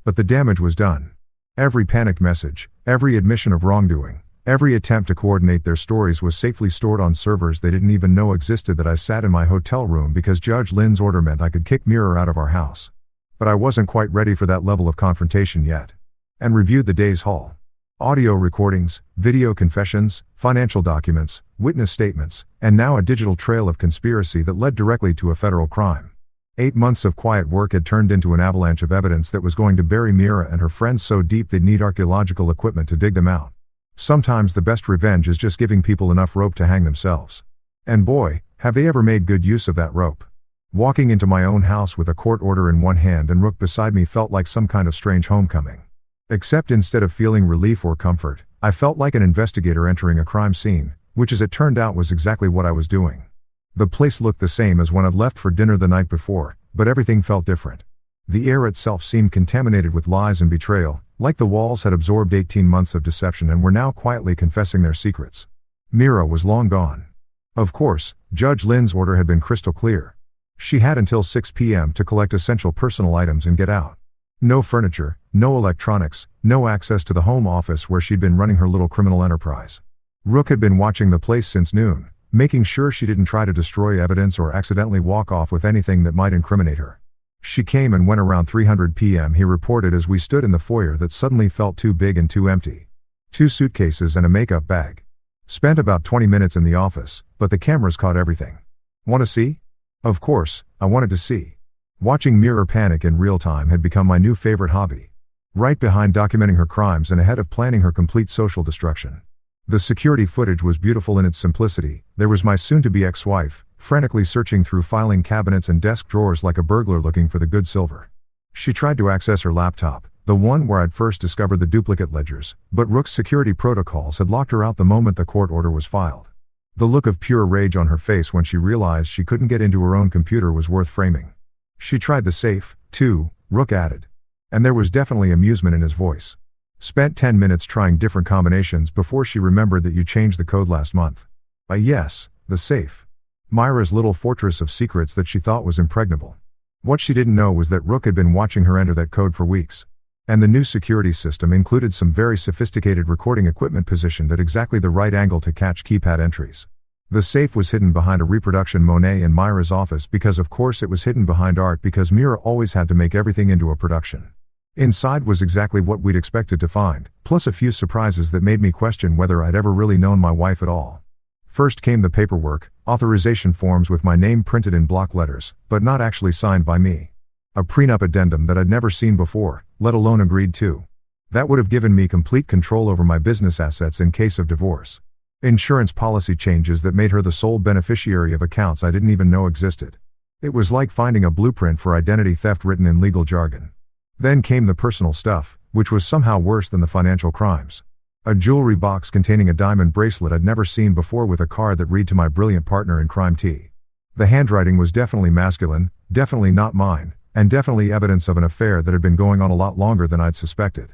But the damage was done. Every panicked message, every admission of wrongdoing, every attempt to coordinate their stories was safely stored on servers they didn't even know existed that I sat in my hotel room because Judge Lynn's order meant I could kick Mira out of our house. But I wasn't quite ready for that level of confrontation yet. And reviewed the day's haul. Audio recordings, video confessions, financial documents, witness statements, and now a digital trail of conspiracy that led directly to a federal crime. 8 months of quiet work had turned into an avalanche of evidence that was going to bury Mira and her friends so deep they'd need archaeological equipment to dig them out. Sometimes the best revenge is just giving people enough rope to hang themselves. And boy, have they ever made good use of that rope. Walking into my own house with a court order in one hand and Rook beside me felt like some kind of strange homecoming. Except instead of feeling relief or comfort, I felt like an investigator entering a crime scene, which as it turned out was exactly what I was doing. The place looked the same as when I'd left for dinner the night before, but everything felt different. The air itself seemed contaminated with lies and betrayal, like the walls had absorbed 18 months of deception and were now quietly confessing their secrets. Mira was long gone. Of course, Judge Lynn's order had been crystal clear. She had until 6 p.m. to collect essential personal items and get out. No furniture, no electronics, no access to the home office where she'd been running her little criminal enterprise. Rook had been watching the place since noon, making sure she didn't try to destroy evidence or accidentally walk off with anything that might incriminate her. She came and went around 3:00 p.m. he reported as we stood in the foyer that suddenly felt too big and too empty. 2 suitcases and a makeup bag. Spent about 20 minutes in the office, but the cameras caught everything. Want to see? Of course, I wanted to see. Watching Mira panic in real time had become my new favorite hobby. Right behind documenting her crimes and ahead of planning her complete social destruction. The security footage was beautiful in its simplicity. There was my soon-to-be ex-wife, frantically searching through filing cabinets and desk drawers like a burglar looking for the good silver. She tried to access her laptop, the one where I'd first discovered the duplicate ledgers, but Rook's security protocols had locked her out the moment the court order was filed. The look of pure rage on her face when she realized she couldn't get into her own computer was worth framing. She tried the safe, too, Rook added. And there was definitely amusement in his voice. Spent 10 minutes trying different combinations before she remembered that you changed the code last month. Yes, the safe. Myra's little fortress of secrets that she thought was impregnable. What she didn't know was that Rook had been watching her enter that code for weeks. And the new security system included some very sophisticated recording equipment positioned at exactly the right angle to catch keypad entries. The safe was hidden behind a reproduction Monet in Myra's office because of course it was hidden behind art because Myra always had to make everything into a production. Inside was exactly what we'd expected to find, plus a few surprises that made me question whether I'd ever really known my wife at all. First came the paperwork, authorization forms with my name printed in block letters, but not actually signed by me. A prenup addendum that I'd never seen before, let alone agreed to. That would have given me complete control over my business assets in case of divorce. Insurance policy changes that made her the sole beneficiary of accounts I didn't even know existed. It was like finding a blueprint for identity theft written in legal jargon. Then came the personal stuff, which was somehow worse than the financial crimes. A jewelry box containing a diamond bracelet I'd never seen before with a card that read to my brilliant partner in crime T. The handwriting was definitely masculine, definitely not mine, and definitely evidence of an affair that had been going on a lot longer than I'd suspected.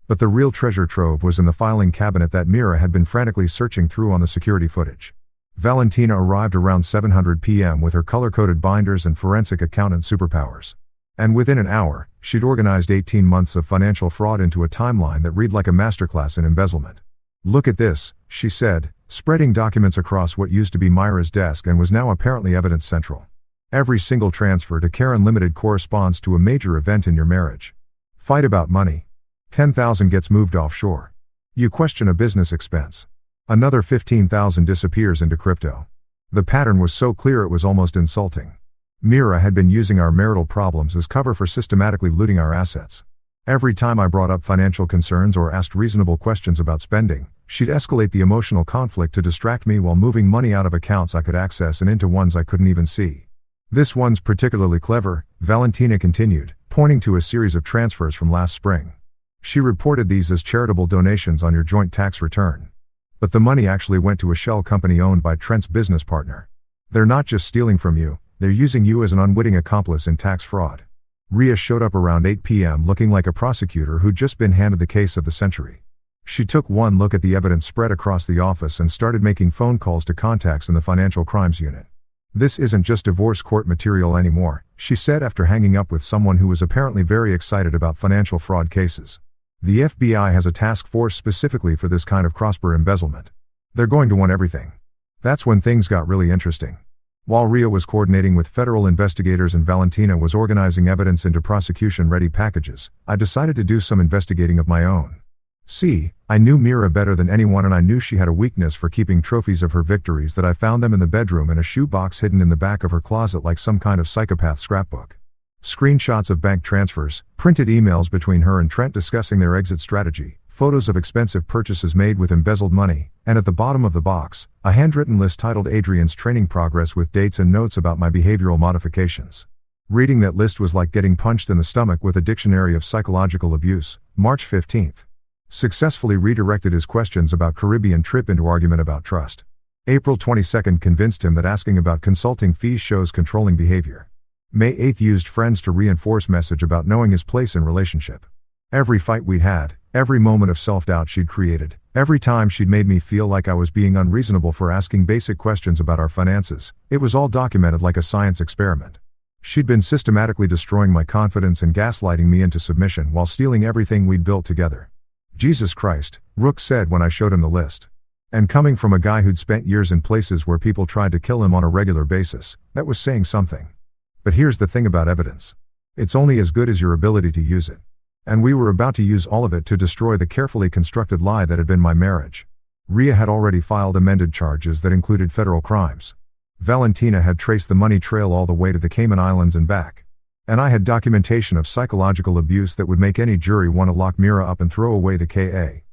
But the real treasure trove was in the filing cabinet that Myra had been frantically searching through on the security footage. Valentina arrived around 7:00 p.m. with her color-coded binders and forensic accountant superpowers. And within an hour, she'd organized 18 months of financial fraud into a timeline that read like a masterclass in embezzlement. "Look at this," she said, spreading documents across what used to be Myra's desk and was now apparently evidence central. "Every single transfer to Karen Limited corresponds to a major event in your marriage. Fight about money. 10,000 gets moved offshore. You question a business expense. Another 15,000 disappears into crypto." The pattern was so clear it was almost insulting. Myra had been using our marital problems as cover for systematically looting our assets. Every time I brought up financial concerns or asked reasonable questions about spending, she'd escalate the emotional conflict to distract me while moving money out of accounts I could access and into ones I couldn't even see. "This one's particularly clever," Valentina continued, pointing to a series of transfers from last spring. She reported these as charitable donations on your joint tax return. But the money actually went to a shell company owned by Trent's business partner. They're not just stealing from you, they're using you as an unwitting accomplice in tax fraud. Rhea showed up around 8 p.m. looking like a prosecutor who'd just been handed the case of the century. She took one look at the evidence spread across the office and started making phone calls to contacts in the financial crimes unit. "This isn't just divorce court material anymore," she said after hanging up with someone who was apparently very excited about financial fraud cases. "The FBI has a task force specifically for this kind of cross-border embezzlement. They're going to want everything." That's when things got really interesting. While Rhea was coordinating with federal investigators and Valentina was organizing evidence into prosecution-ready packages, I decided to do some investigating of my own. See, I knew Myra better than anyone and I knew she had a weakness for keeping trophies of her victories that I found them in the bedroom in a shoebox hidden in the back of her closet like some kind of psychopath scrapbook. Screenshots of bank transfers, printed emails between her and Trent discussing their exit strategy, photos of expensive purchases made with embezzled money, and at the bottom of the box, a handwritten list titled Adrian's Training Progress with dates and notes about my behavioral modifications. Reading that list was like getting punched in the stomach with a dictionary of psychological abuse. March 15th. Successfully redirected his questions about Caribbean trip into argument about trust. April 22nd convinced him that asking about consulting fees shows controlling behavior. May 8th used friends to reinforce message about knowing his place in relationship. Every fight we'd had, every moment of self-doubt she'd created, every time she'd made me feel like I was being unreasonable for asking basic questions about our finances, it was all documented like a science experiment. She'd been systematically destroying my confidence and gaslighting me into submission while stealing everything we'd built together. "Jesus Christ," Rook said when I showed him the list. And coming from a guy who'd spent years in places where people tried to kill him on a regular basis, that was saying something. But here's the thing about evidence. It's only as good as your ability to use it. And we were about to use all of it to destroy the carefully constructed lie that had been my marriage. Rhea had already filed amended charges that included federal crimes. Valentina had traced the money trail all the way to the Cayman Islands and back. And I had documentation of psychological abuse that would make any jury want to lock Myra up and throw away the K.A.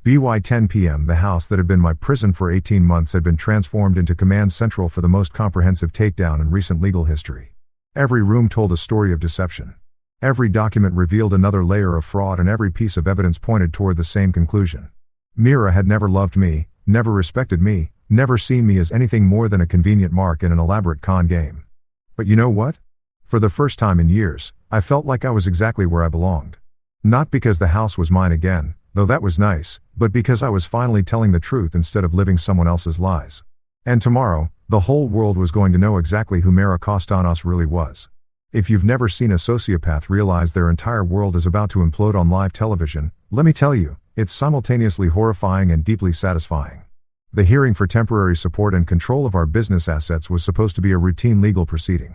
By 10 p.m. the house that had been my prison for 18 months had been transformed into command central for the most comprehensive takedown in recent legal history. Every room told a story of deception. Every document revealed another layer of fraud, and every piece of evidence pointed toward the same conclusion. Mira had never loved me, never respected me, never seen me as anything more than a convenient mark in an elaborate con game. But you know what? For the first time in years, I felt like I was exactly where I belonged. Not because the house was mine again, though that was nice, but because I was finally telling the truth instead of living someone else's lies. And tomorrow, the whole world was going to know exactly who Mira Kostanos really was. If you've never seen a sociopath realize their entire world is about to implode on live television, let me tell you, it's simultaneously horrifying and deeply satisfying. The hearing for temporary support and control of our business assets was supposed to be a routine legal proceeding.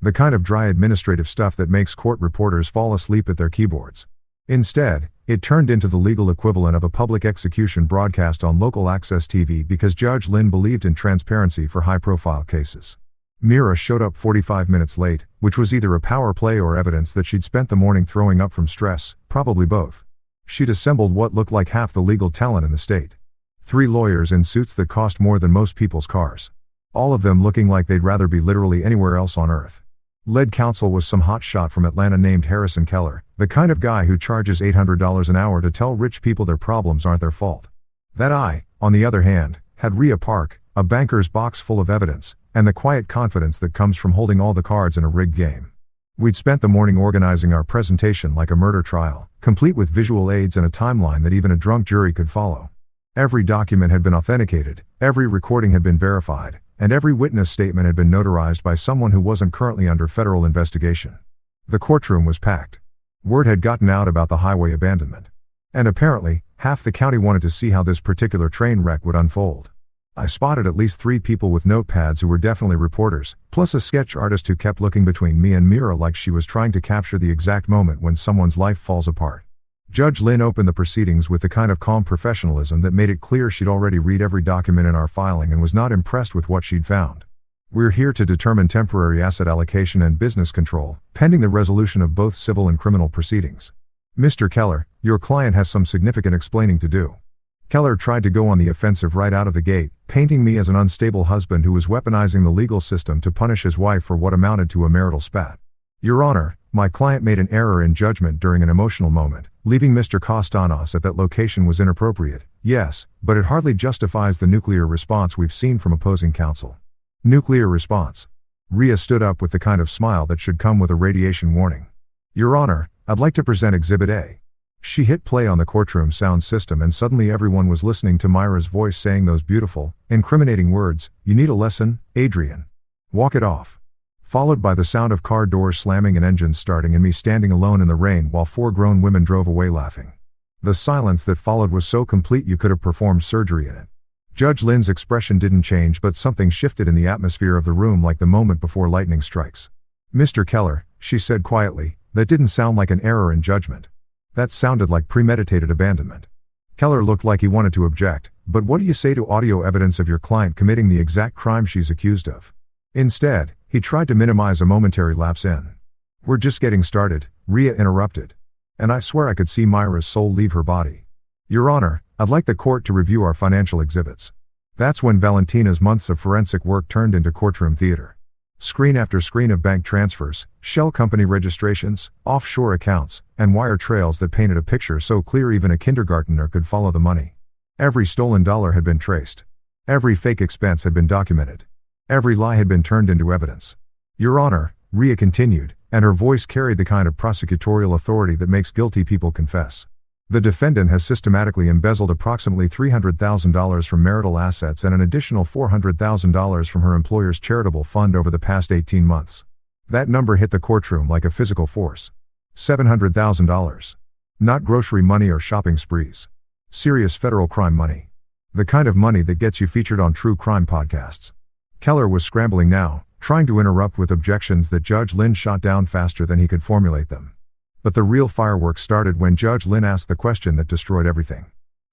The kind of dry administrative stuff that makes court reporters fall asleep at their keyboards. Instead, it turned into the legal equivalent of a public execution broadcast on local access TV because Judge Lynn believed in transparency for high-profile cases. Mira showed up 45 minutes late, which was either a power play or evidence that she'd spent the morning throwing up from stress, probably both. She'd assembled what looked like half the legal talent in the state. 3 lawyers in suits that cost more than most people's cars. All of them looking like they'd rather be literally anywhere else on earth. Lead counsel was some hotshot from Atlanta named Harrison Keller, the kind of guy who charges $800 an hour to tell rich people their problems aren't their fault. That I, on the other hand, had Rhea Park, a banker's box full of evidence, and the quiet confidence that comes from holding all the cards in a rigged game. We'd spent the morning organizing our presentation like a murder trial, complete with visual aids and a timeline that even a drunk jury could follow. Every document had been authenticated, every recording had been verified, and every witness statement had been notarized by someone who wasn't currently under federal investigation. The courtroom was packed. Word had gotten out about the highway abandonment. And apparently, half the county wanted to see how this particular train wreck would unfold. I spotted at least 3 people with notepads who were definitely reporters, plus a sketch artist who kept looking between me and Mira like she was trying to capture the exact moment when someone's life falls apart. Judge Lynn opened the proceedings with the kind of calm professionalism that made it clear she'd already read every document in our filing and was not impressed with what she'd found. We're here to determine temporary asset allocation and business control, pending the resolution of both civil and criminal proceedings. Mr. Keller, your client has some significant explaining to do. Keller tried to go on the offensive right out of the gate, painting me as an unstable husband who was weaponizing the legal system to punish his wife for what amounted to a marital spat. Your Honor, my client made an error in judgment during an emotional moment. Leaving Mr. Kostanos at that location was inappropriate, yes, but it hardly justifies the nuclear response we've seen from opposing counsel. Nuclear response. Rhea stood up with the kind of smile that should come with a radiation warning. Your Honor, I'd like to present Exhibit A. She hit play on the courtroom sound system and suddenly everyone was listening to Myra's voice saying those beautiful, incriminating words, "You need a lesson, Adrian. Walk it off." Followed by the sound of car doors slamming and engines starting and me standing alone in the rain while 4 grown women drove away laughing. The silence that followed was so complete you could have performed surgery in it. Judge Lynn's expression didn't change, but something shifted in the atmosphere of the room like the moment before lightning strikes. Mr. Keller, she said quietly, that didn't sound like an error in judgment. That sounded like premeditated abandonment. Keller looked like he wanted to object, but what do you say to audio evidence of your client committing the exact crime she's accused of? Instead, he tried to minimize a momentary lapse in. We're just getting started, Rhea interrupted. And I swear I could see Myra's soul leave her body. Your Honor, I'd like the court to review our financial exhibits. That's when Valentina's months of forensic work turned into courtroom theater. Screen after screen of bank transfers, shell company registrations, offshore accounts, and wire trails that painted a picture so clear even a kindergartner could follow the money. Every stolen dollar had been traced. Every fake expense had been documented. Every lie had been turned into evidence. Your Honor, Rhea continued, and her voice carried the kind of prosecutorial authority that makes guilty people confess. The defendant has systematically embezzled approximately $300,000 from marital assets and an additional $400,000 from her employer's charitable fund over the past 18 months. That number hit the courtroom like a physical force. $700,000. Not grocery money or shopping sprees. Serious federal crime money. The kind of money that gets you featured on true crime podcasts. Keller was scrambling now, trying to interrupt with objections that Judge Lynn shot down faster than he could formulate them. But the real fireworks started when Judge Lynn asked the question that destroyed everything.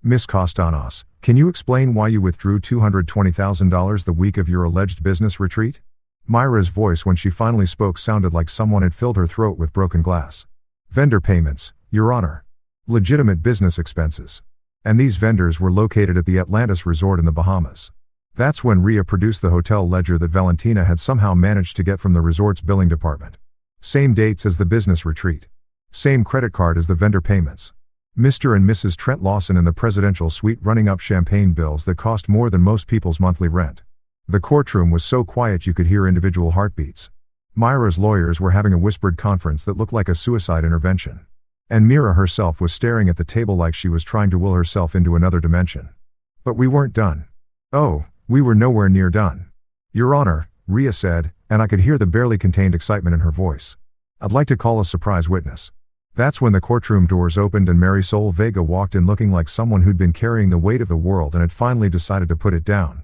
Ms. Kostanos, can you explain why you withdrew $220,000 the week of your alleged business retreat? Myra's voice when she finally spoke sounded like someone had filled her throat with broken glass. Vendor payments, Your Honor. Legitimate business expenses. And these vendors were located at the Atlantis Resort in the Bahamas. That's when Rhea produced the hotel ledger that Valentina had somehow managed to get from the resort's billing department. Same dates as the business retreat. Same credit card as the vendor payments. Mr. and Mrs. Trent Lawson in the presidential suite running up champagne bills that cost more than most people's monthly rent. The courtroom was so quiet you could hear individual heartbeats. Myra's lawyers were having a whispered conference that looked like a suicide intervention. And Mira herself was staring at the table like she was trying to will herself into another dimension. But we weren't done. Oh, we were nowhere near done. Your Honor, Rhea said, and I could hear the barely contained excitement in her voice. I'd like to call a surprise witness. That's when the courtroom doors opened and Marisol Vega walked in looking like someone who'd been carrying the weight of the world and had finally decided to put it down.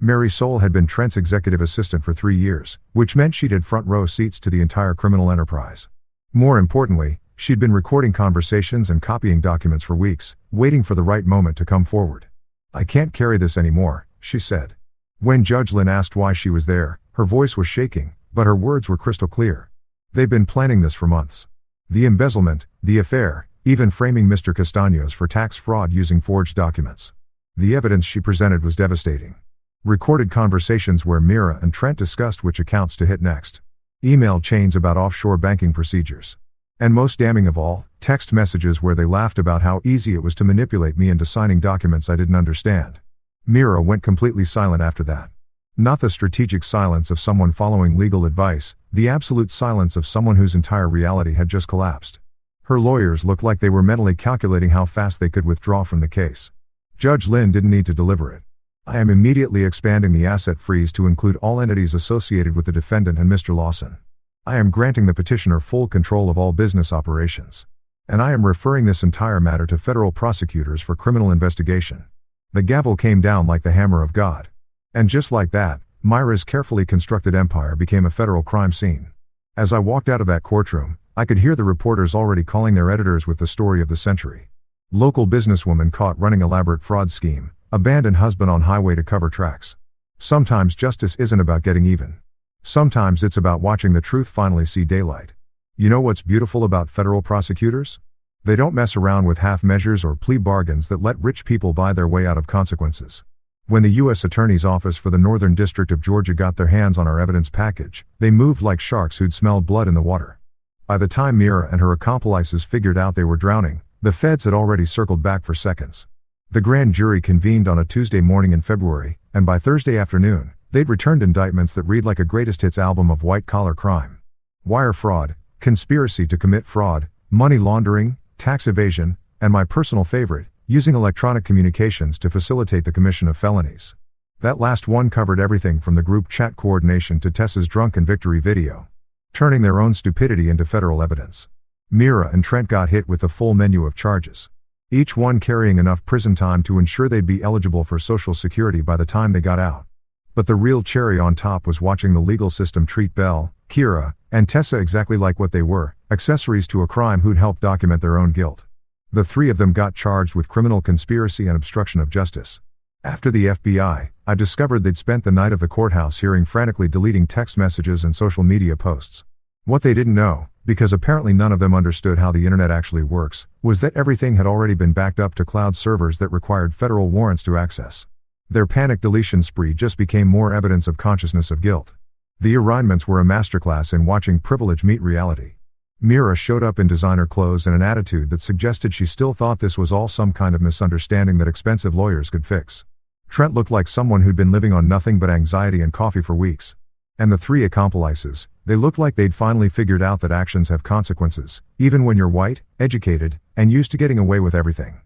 Marisol had been Trent's executive assistant for 3 years, which meant she'd had front row seats to the entire criminal enterprise. More importantly, she'd been recording conversations and copying documents for weeks, waiting for the right moment to come forward. I can't carry this anymore, she said. When Judge Lynn asked why she was there, her voice was shaking, but her words were crystal clear. They've been planning this for months. The embezzlement, the affair, even framing Mr. Castaños for tax fraud using forged documents. The evidence she presented was devastating. Recorded conversations where Mira and Trent discussed which accounts to hit next. Email chains about offshore banking procedures. And most damning of all, text messages where they laughed about how easy it was to manipulate me into signing documents I didn't understand. Mira went completely silent after that. Not the strategic silence of someone following legal advice, the absolute silence of someone whose entire reality had just collapsed. Her lawyers looked like they were mentally calculating how fast they could withdraw from the case. Judge Lynn didn't need to deliver it. I am immediately expanding the asset freeze to include all entities associated with the defendant and Mr. Lawson. I am granting the petitioner full control of all business operations. And I am referring this entire matter to federal prosecutors for criminal investigation. The gavel came down like the hammer of God. And just like that, Myra's carefully constructed empire became a federal crime scene. As I walked out of that courtroom, I could hear the reporters already calling their editors with the story of the century. Local businesswoman caught running elaborate fraud scheme, abandoned husband on highway to cover tracks. Sometimes justice isn't about getting even. Sometimes it's about watching the truth finally see daylight. You know what's beautiful about federal prosecutors? They don't mess around with half measures or plea bargains that let rich people buy their way out of consequences. When the U.S. Attorney's Office for the Northern District of Georgia got their hands on our evidence package, they moved like sharks who'd smelled blood in the water. By the time Mira and her accomplices figured out they were drowning, the feds had already circled back for seconds. The grand jury convened on a Tuesday morning in February, and by Thursday afternoon, they'd returned indictments that read like a greatest hits album of white-collar crime. Wire fraud, conspiracy to commit fraud, money laundering, tax evasion, and my personal favorite, using electronic communications to facilitate the commission of felonies. That last one covered everything from the group chat coordination to Tessa's drunken victory video. Turning their own stupidity into federal evidence. Mira and Trent got hit with the full menu of charges. Each one carrying enough prison time to ensure they'd be eligible for Social Security by the time they got out. But the real cherry on top was watching the legal system treat Belle, Kira, and Tessa exactly like what they were, accessories to a crime who'd helped document their own guilt. The three of them got charged with criminal conspiracy and obstruction of justice. After the FBI, I discovered they'd spent the night of the courthouse hearing frantically deleting text messages and social media posts. What they didn't know, because apparently none of them understood how the internet actually works, was that everything had already been backed up to cloud servers that required federal warrants to access. Their panic deletion spree just became more evidence of consciousness of guilt. The arraignments were a masterclass in watching privilege meet reality. Mira showed up in designer clothes and an attitude that suggested she still thought this was all some kind of misunderstanding that expensive lawyers could fix. Trent looked like someone who'd been living on nothing but anxiety and coffee for weeks. And the three accomplices, they looked like they'd finally figured out that actions have consequences, even when you're white, educated, and used to getting away with everything.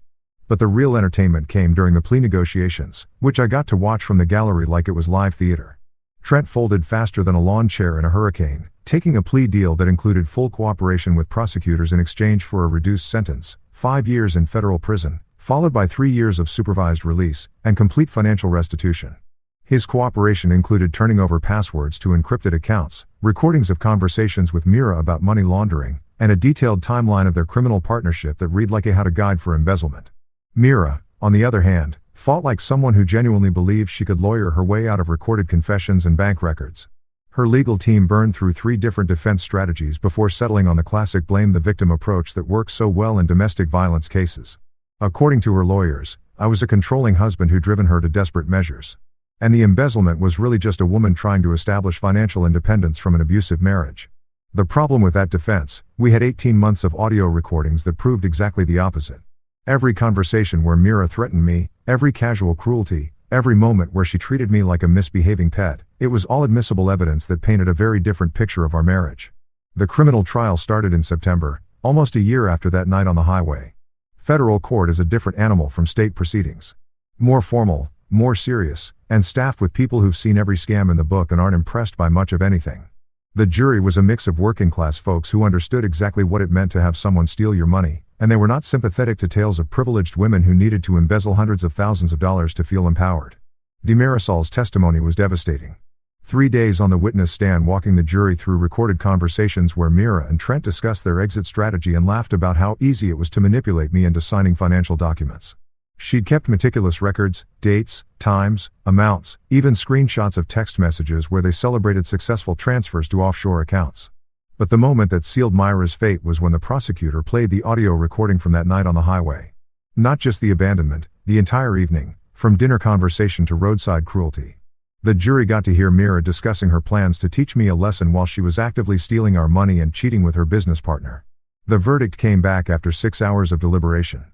But the real entertainment came during the plea negotiations, which I got to watch from the gallery like it was live theater. Trent folded faster than a lawn chair in a hurricane, taking a plea deal that included full cooperation with prosecutors in exchange for a reduced sentence, 5 years in federal prison, followed by 3 years of supervised release, and complete financial restitution. His cooperation included turning over passwords to encrypted accounts, recordings of conversations with Mira about money laundering, and a detailed timeline of their criminal partnership that read like a how-to guide for embezzlement. Mira, on the other hand, fought like someone who genuinely believed she could lawyer her way out of recorded confessions and bank records. Her legal team burned through 3 different defense strategies before settling on the classic blame the victim approach that works so well in domestic violence cases. According to her lawyers, I was a controlling husband who'd driven her to desperate measures. And the embezzlement was really just a woman trying to establish financial independence from an abusive marriage. The problem with that defense, we had 18 months of audio recordings that proved exactly the opposite. Every conversation where Mira threatened me, every casual cruelty, every moment where she treated me like a misbehaving pet, it was all admissible evidence that painted a very different picture of our marriage. The criminal trial started in September, almost a year after that night on the highway. Federal court is a different animal from state proceedings. More formal, more serious, and staffed with people who've seen every scam in the book and aren't impressed by much of anything. The jury was a mix of working-class folks who understood exactly what it meant to have someone steal your money, and they were not sympathetic to tales of privileged women who needed to embezzle hundreds of thousands of dollars to feel empowered. Demarisol's testimony was devastating. 3 days on the witness stand walking the jury through recorded conversations where Mira and Trent discussed their exit strategy and laughed about how easy it was to manipulate me into signing financial documents. She'd kept meticulous records, dates, times, amounts, even screenshots of text messages where they celebrated successful transfers to offshore accounts. But the moment that sealed Myra's fate was when the prosecutor played the audio recording from that night on the highway. Not just the abandonment, the entire evening, from dinner conversation to roadside cruelty. The jury got to hear Mira discussing her plans to teach me a lesson while she was actively stealing our money and cheating with her business partner. The verdict came back after 6 hours of deliberation.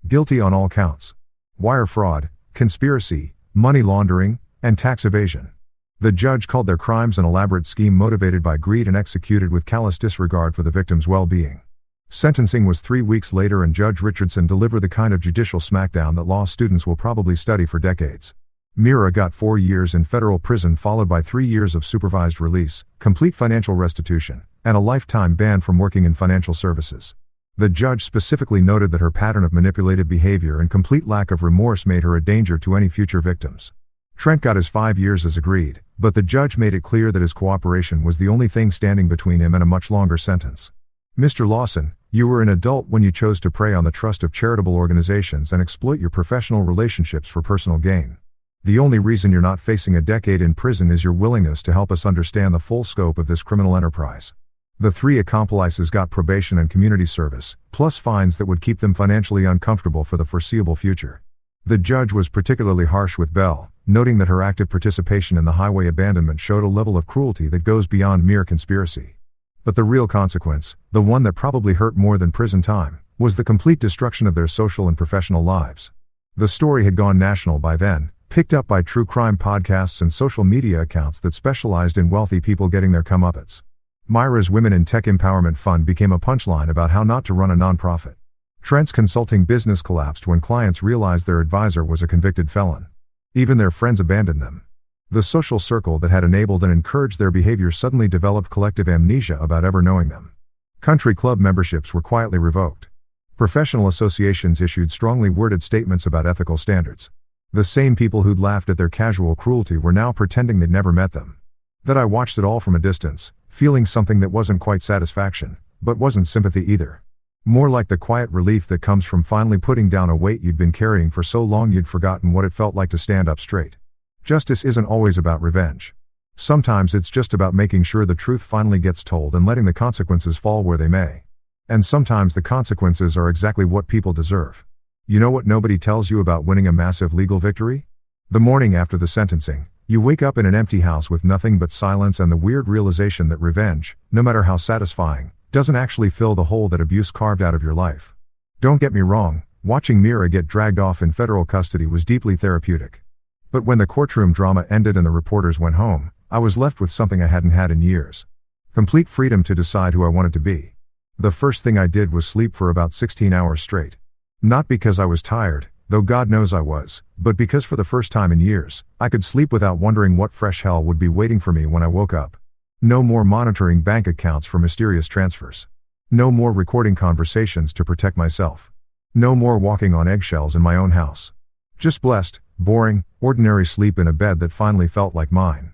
Guilty on all counts. Wire fraud, conspiracy, money laundering, and tax evasion. The judge called their crimes an elaborate scheme motivated by greed and executed with callous disregard for the victim's well-being. Sentencing was 3 weeks later and Judge Richardson delivered the kind of judicial smackdown that law students will probably study for decades. Mira got 4 years in federal prison followed by 3 years of supervised release, complete financial restitution, and a lifetime ban from working in financial services. The judge specifically noted that her pattern of manipulative behavior and complete lack of remorse made her a danger to any future victims. Trent got his 5 years as agreed, but the judge made it clear that his cooperation was the only thing standing between him and a much longer sentence. Mr. Lawson, you were an adult when you chose to prey on the trust of charitable organizations and exploit your professional relationships for personal gain. The only reason you're not facing a decade in prison is your willingness to help us understand the full scope of this criminal enterprise. The 3 accomplices got probation and community service, plus fines that would keep them financially uncomfortable for the foreseeable future. The judge was particularly harsh with Belle, noting that her active participation in the highway abandonment showed a level of cruelty that goes beyond mere conspiracy. But the real consequence, the one that probably hurt more than prison time, was the complete destruction of their social and professional lives. The story had gone national by then, picked up by true crime podcasts and social media accounts that specialized in wealthy people getting their comeuppance. Myra's Women in Tech Empowerment Fund became a punchline about how not to run a nonprofit. Trent's consulting business collapsed when clients realized their advisor was a convicted felon. Even their friends abandoned them. The social circle that had enabled and encouraged their behavior suddenly developed collective amnesia about ever knowing them. Country club memberships were quietly revoked. Professional associations issued strongly worded statements about ethical standards. The same people who'd laughed at their casual cruelty were now pretending they'd never met them. That I watched it all from a distance, feeling something that wasn't quite satisfaction, but wasn't sympathy either. More like the quiet relief that comes from finally putting down a weight you'd been carrying for so long you'd forgotten what it felt like to stand up straight. Justice isn't always about revenge. Sometimes it's just about making sure the truth finally gets told and letting the consequences fall where they may. And sometimes the consequences are exactly what people deserve. You know what nobody tells you about winning a massive legal victory? The morning after the sentencing, you wake up in an empty house with nothing but silence and the weird realization that revenge, no matter how satisfying, doesn't actually fill the hole that abuse carved out of your life. Don't get me wrong, watching Mira get dragged off in federal custody was deeply therapeutic. But when the courtroom drama ended and the reporters went home, I was left with something I hadn't had in years. Complete freedom to decide who I wanted to be. The first thing I did was sleep for about 16 hours straight. Not because I was tired, though God knows I was, but because for the first time in years, I could sleep without wondering what fresh hell would be waiting for me when I woke up. No more monitoring bank accounts for mysterious transfers. No more recording conversations to protect myself. No more walking on eggshells in my own house. Just blessed, boring, ordinary sleep in a bed that finally felt like mine.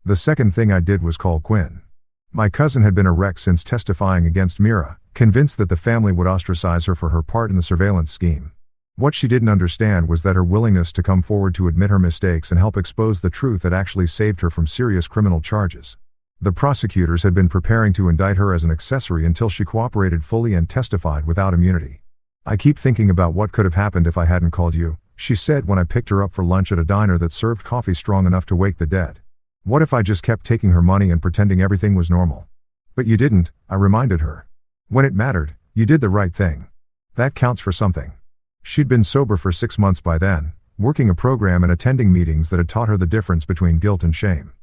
The second thing I did was call Quinn. My cousin had been a wreck since testifying against Mira, convinced that the family would ostracize her for her part in the surveillance scheme. What she didn't understand was that her willingness to come forward to admit her mistakes and help expose the truth had actually saved her from serious criminal charges. The prosecutors had been preparing to indict her as an accessory until she cooperated fully and testified without immunity. I keep thinking about what could have happened if I hadn't called you, she said when I picked her up for lunch at a diner that served coffee strong enough to wake the dead. What if I just kept taking her money and pretending everything was normal? But you didn't, I reminded her. When it mattered, you did the right thing. That counts for something. She'd been sober for 6 months by then, working a program and attending meetings that had taught her the difference between guilt and shame.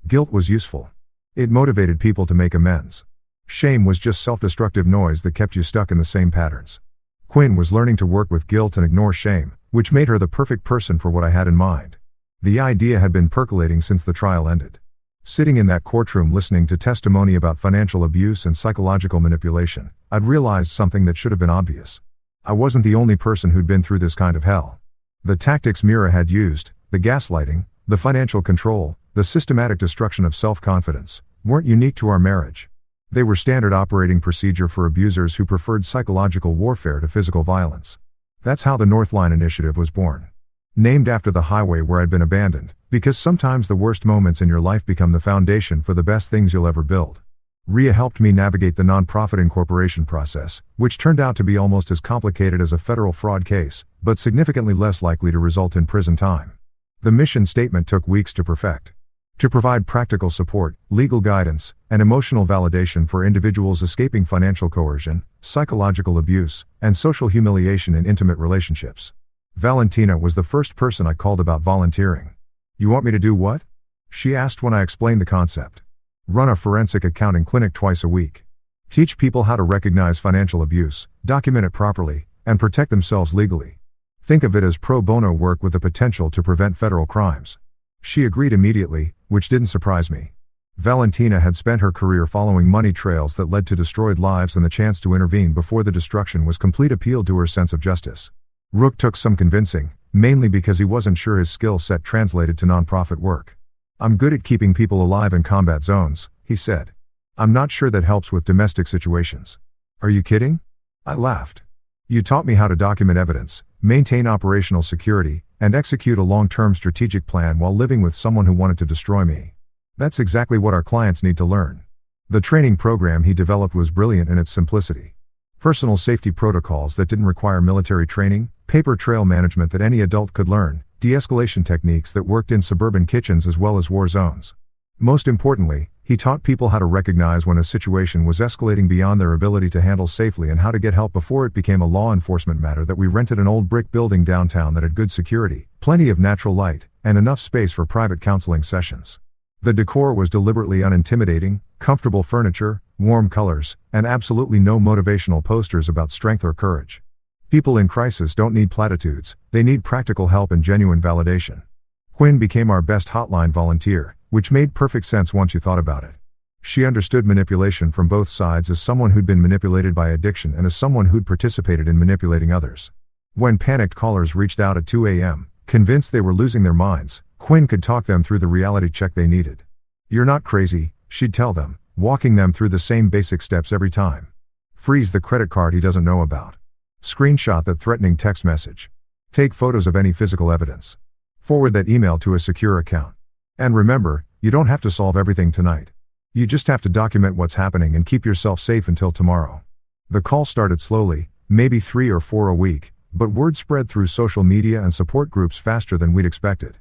Guilt was useful. It motivated people to make amends. Shame was just self-destructive noise that kept you stuck in the same patterns. Quinn was learning to work with guilt and ignore shame, which made her the perfect person for what I had in mind. The idea had been percolating since the trial ended. Sitting in that courtroom listening to testimony about financial abuse and psychological manipulation, I'd realized something that should have been obvious. I wasn't the only person who'd been through this kind of hell. The tactics Mira had used, the gaslighting, the financial control, the systematic destruction of self-confidence, weren't unique to our marriage. They were standard operating procedure for abusers who preferred psychological warfare to physical violence. That's how the Northline Initiative was born. Named after the highway where I'd been abandoned, because sometimes the worst moments in your life become the foundation for the best things you'll ever build. Ria helped me navigate the nonprofit incorporation process, which turned out to be almost as complicated as a federal fraud case, but significantly less likely to result in prison time. The mission statement took weeks to perfect. To provide practical support, legal guidance, and emotional validation for individuals escaping financial coercion, psychological abuse, and social humiliation in intimate relationships. Valentina was the first person I called about volunteering. You want me to do what? She asked when I explained the concept. Run a forensic accounting clinic twice a week. Teach people how to recognize financial abuse, document it properly, and protect themselves legally. Think of it as pro bono work with the potential to prevent federal crimes. She agreed immediately, which didn't surprise me. Valentina had spent her career following money trails that led to destroyed lives, and the chance to intervene before the destruction was complete appeal to her sense of justice. Rook took some convincing, mainly because he wasn't sure his skill set translated to nonprofit work. I'm good at keeping people alive in combat zones, he said. I'm not sure that helps with domestic situations. Are you kidding? I laughed. You taught me how to document evidence, maintain operational security, and execute a long-term strategic plan while living with someone who wanted to destroy me. That's exactly what our clients need to learn. The training program he developed was brilliant in its simplicity. Personal safety protocols that didn't require military training, paper trail management that any adult could learn, de-escalation techniques that worked in suburban kitchens as well as war zones. Most importantly, he taught people how to recognize when a situation was escalating beyond their ability to handle safely and how to get help before it became a law enforcement matter. That we rented an old brick building downtown that had good security, plenty of natural light, and enough space for private counseling sessions. The decor was deliberately unintimidating, comfortable furniture, warm colors, and absolutely no motivational posters about strength or courage. People in crisis don't need platitudes, they need practical help and genuine validation. Quinn became our best hotline volunteer, which made perfect sense once you thought about it. She understood manipulation from both sides, as someone who'd been manipulated by addiction and as someone who'd participated in manipulating others. When panicked callers reached out at 2 a.m., convinced they were losing their minds, Quinn could talk them through the reality check they needed. You're not crazy, she'd tell them, walking them through the same basic steps every time. Freeze the credit card he doesn't know about. Screenshot that threatening text message. Take photos of any physical evidence. Forward that email to a secure account. And remember, you don't have to solve everything tonight. You just have to document what's happening and keep yourself safe until tomorrow. The call started slowly, maybe 3 or 4 a week, but word spread through social media and support groups faster than we'd expected.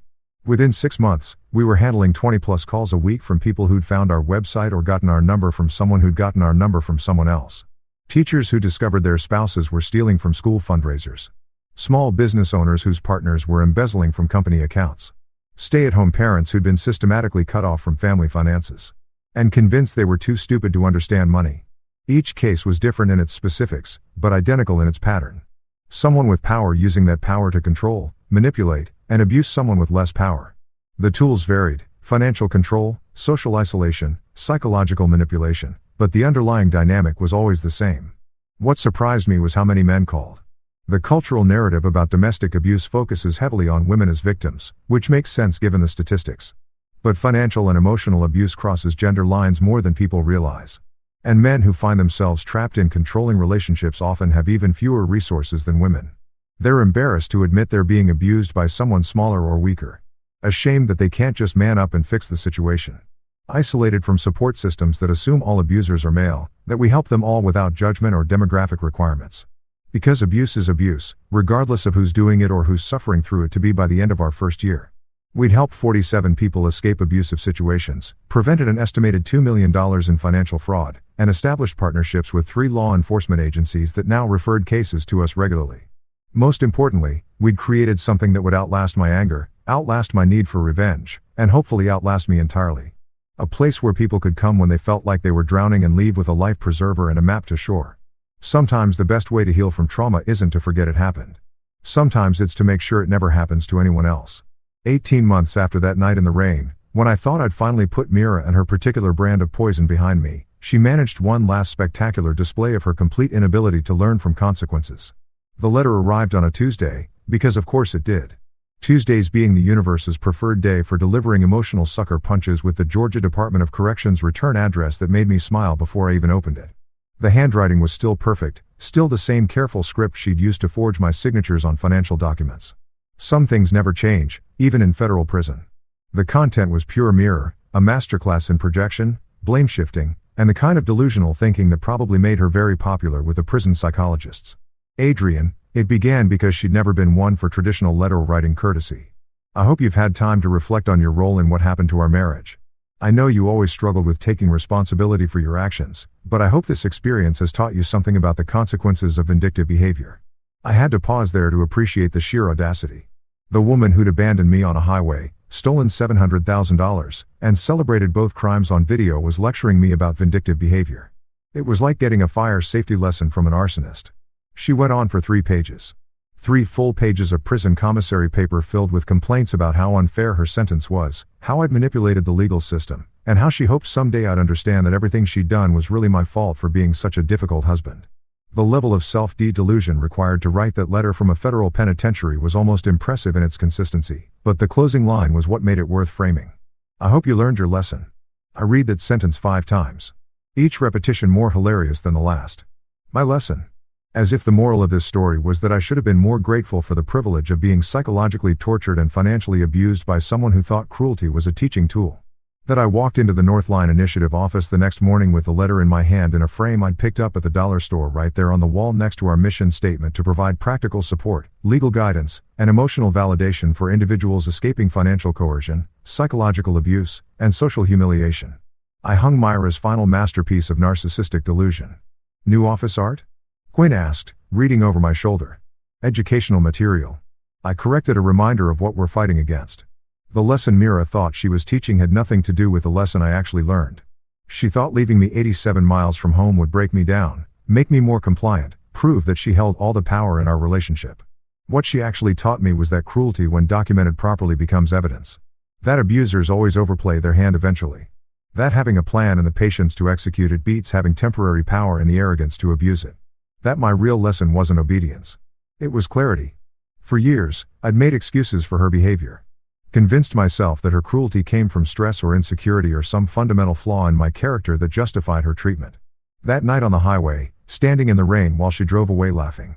Within 6 months, we were handling 20+ calls a week from people who'd found our website or gotten our number from someone who'd gotten our number from someone else. Teachers who discovered their spouses were stealing from school fundraisers. Small business owners whose partners were embezzling from company accounts. Stay-at-home parents who'd been systematically cut off from family finances. And convinced they were too stupid to understand money. Each case was different in its specifics, but identical in its pattern. Someone with power using that power to control, manipulate, and abuse someone with less power. The tools varied: financial control, social isolation, psychological manipulation, but the underlying dynamic was always the same. What surprised me was how many men called. The cultural narrative about domestic abuse focuses heavily on women as victims, which makes sense given the statistics. But financial and emotional abuse crosses gender lines more than people realize. And men who find themselves trapped in controlling relationships often have even fewer resources than women. They're embarrassed to admit they're being abused by someone smaller or weaker. Ashamed that they can't just man up and fix the situation. Isolated from support systems that assume all abusers are male, that we help them all without judgment or demographic requirements. Because abuse is abuse, regardless of who's doing it or who's suffering through it to be by the end of our first year. We'd helped 47 people escape abusive situations, prevented an estimated $2 million in financial fraud, and established partnerships with 3 law enforcement agencies that now referred cases to us regularly. Most importantly, we'd created something that would outlast my anger, outlast my need for revenge, and hopefully outlast me entirely. A place where people could come when they felt like they were drowning and leave with a life preserver and a map to shore. Sometimes the best way to heal from trauma isn't to forget it happened. Sometimes it's to make sure it never happens to anyone else. 18 months after that night in the rain, when I thought I'd finally put Mira and her particular brand of poison behind me, she managed one last spectacular display of her complete inability to learn from consequences. The letter arrived on a Tuesday, because of course it did. Tuesdays being the universe's preferred day for delivering emotional sucker punches with the Georgia Department of Corrections return address that made me smile before I even opened it. The handwriting was still perfect, still the same careful script she'd used to forge my signatures on financial documents. Some things never change, even in federal prison. The content was pure mirror, a masterclass in projection, blame shifting, and the kind of delusional thinking that probably made her very popular with the prison psychologists. Adrian, it began because she'd never been one for traditional letter-writing courtesy. I hope you've had time to reflect on your role in what happened to our marriage. I know you always struggled with taking responsibility for your actions, but I hope this experience has taught you something about the consequences of vindictive behavior. I had to pause there to appreciate the sheer audacity. The woman who'd abandoned me on a highway, stolen $700,000, and celebrated both crimes on video was lecturing me about vindictive behavior. It was like getting a fire safety lesson from an arsonist. She went on for 3 pages. 3 full pages of prison commissary paper filled with complaints about how unfair her sentence was, how I'd manipulated the legal system, and how she hoped someday I'd understand that everything she'd done was really my fault for being such a difficult husband. The level of self-delusion required to write that letter from a federal penitentiary was almost impressive in its consistency, but the closing line was what made it worth framing. I hope you learned your lesson. I read that sentence 5 times. Each repetition more hilarious than the last. My lesson. As if the moral of this story was that I should have been more grateful for the privilege of being psychologically tortured and financially abused by someone who thought cruelty was a teaching tool. That I walked into the Northline Initiative office the next morning with the letter in my hand in a frame I'd picked up at the dollar store right there on the wall next to our mission statement to provide practical support, legal guidance, and emotional validation for individuals escaping financial coercion, psychological abuse, and social humiliation. I hung Myra's final masterpiece of narcissistic delusion. New office art? Quinn asked, reading over my shoulder. Educational material. I corrected a reminder of what we're fighting against. The lesson Mira thought she was teaching had nothing to do with the lesson I actually learned. She thought leaving me 87 miles from home would break me down, make me more compliant, prove that she held all the power in our relationship. What she actually taught me was that cruelty when documented properly becomes evidence. That abusers always overplay their hand eventually. That having a plan and the patience to execute it beats having temporary power and the arrogance to abuse it. That my real lesson wasn't obedience. It was clarity. For years, I'd made excuses for her behavior. Convinced myself that her cruelty came from stress or insecurity or some fundamental flaw in my character that justified her treatment. That night on the highway, standing in the rain while she drove away laughing,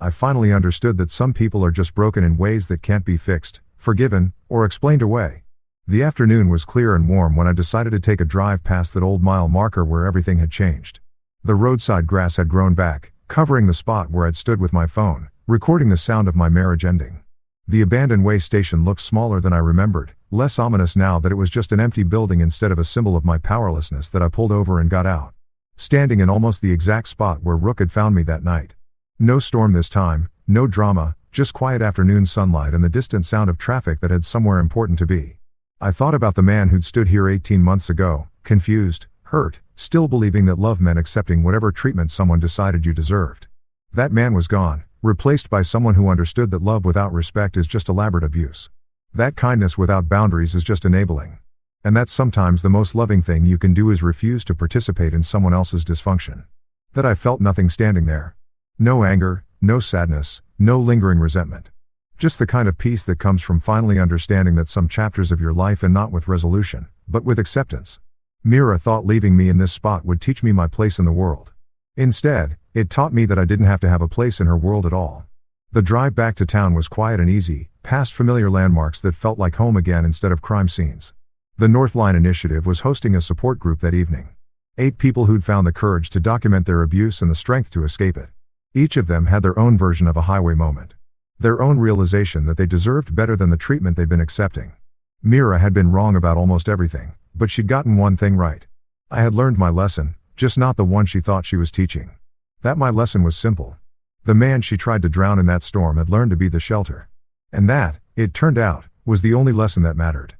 I finally understood that some people are just broken in ways that can't be fixed, forgiven, or explained away. The afternoon was clear and warm when I decided to take a drive past that old mile marker where everything had changed. The roadside grass had grown back, covering the spot where I'd stood with my phone, recording the sound of my marriage ending. The abandoned way station looked smaller than I remembered, less ominous now that it was just an empty building instead of a symbol of my powerlessness that I pulled over and got out. Standing in almost the exact spot where Rook had found me that night. No storm this time, no drama, just quiet afternoon sunlight and the distant sound of traffic that had somewhere important to be. I thought about the man who'd stood here 18 months ago, confused, hurt, still believing that love meant accepting whatever treatment someone decided you deserved. That man was gone, replaced by someone who understood that love without respect is just elaborate abuse. That kindness without boundaries is just enabling. And that sometimes the most loving thing you can do is refuse to participate in someone else's dysfunction. That I felt nothing standing there. No anger, no sadness, no lingering resentment. Just the kind of peace that comes from finally understanding that some chapters of your life end not with resolution, but with acceptance. Mira thought leaving me in this spot would teach me my place in the world. Instead, it taught me that I didn't have to have a place in her world at all. The drive back to town was quiet and easy, past familiar landmarks that felt like home again instead of crime scenes. The Northline Initiative was hosting a support group that evening. 8 people who'd found the courage to document their abuse and the strength to escape it. Each of them had their own version of a highway moment. Their own realization that they deserved better than the treatment they'd been accepting. Mira had been wrong about almost everything, but she'd gotten one thing right. I had learned my lesson, just not the one she thought she was teaching. That my lesson was simple. The man she tried to drown in that storm had learned to be the shelter. And that, it turned out, was the only lesson that mattered.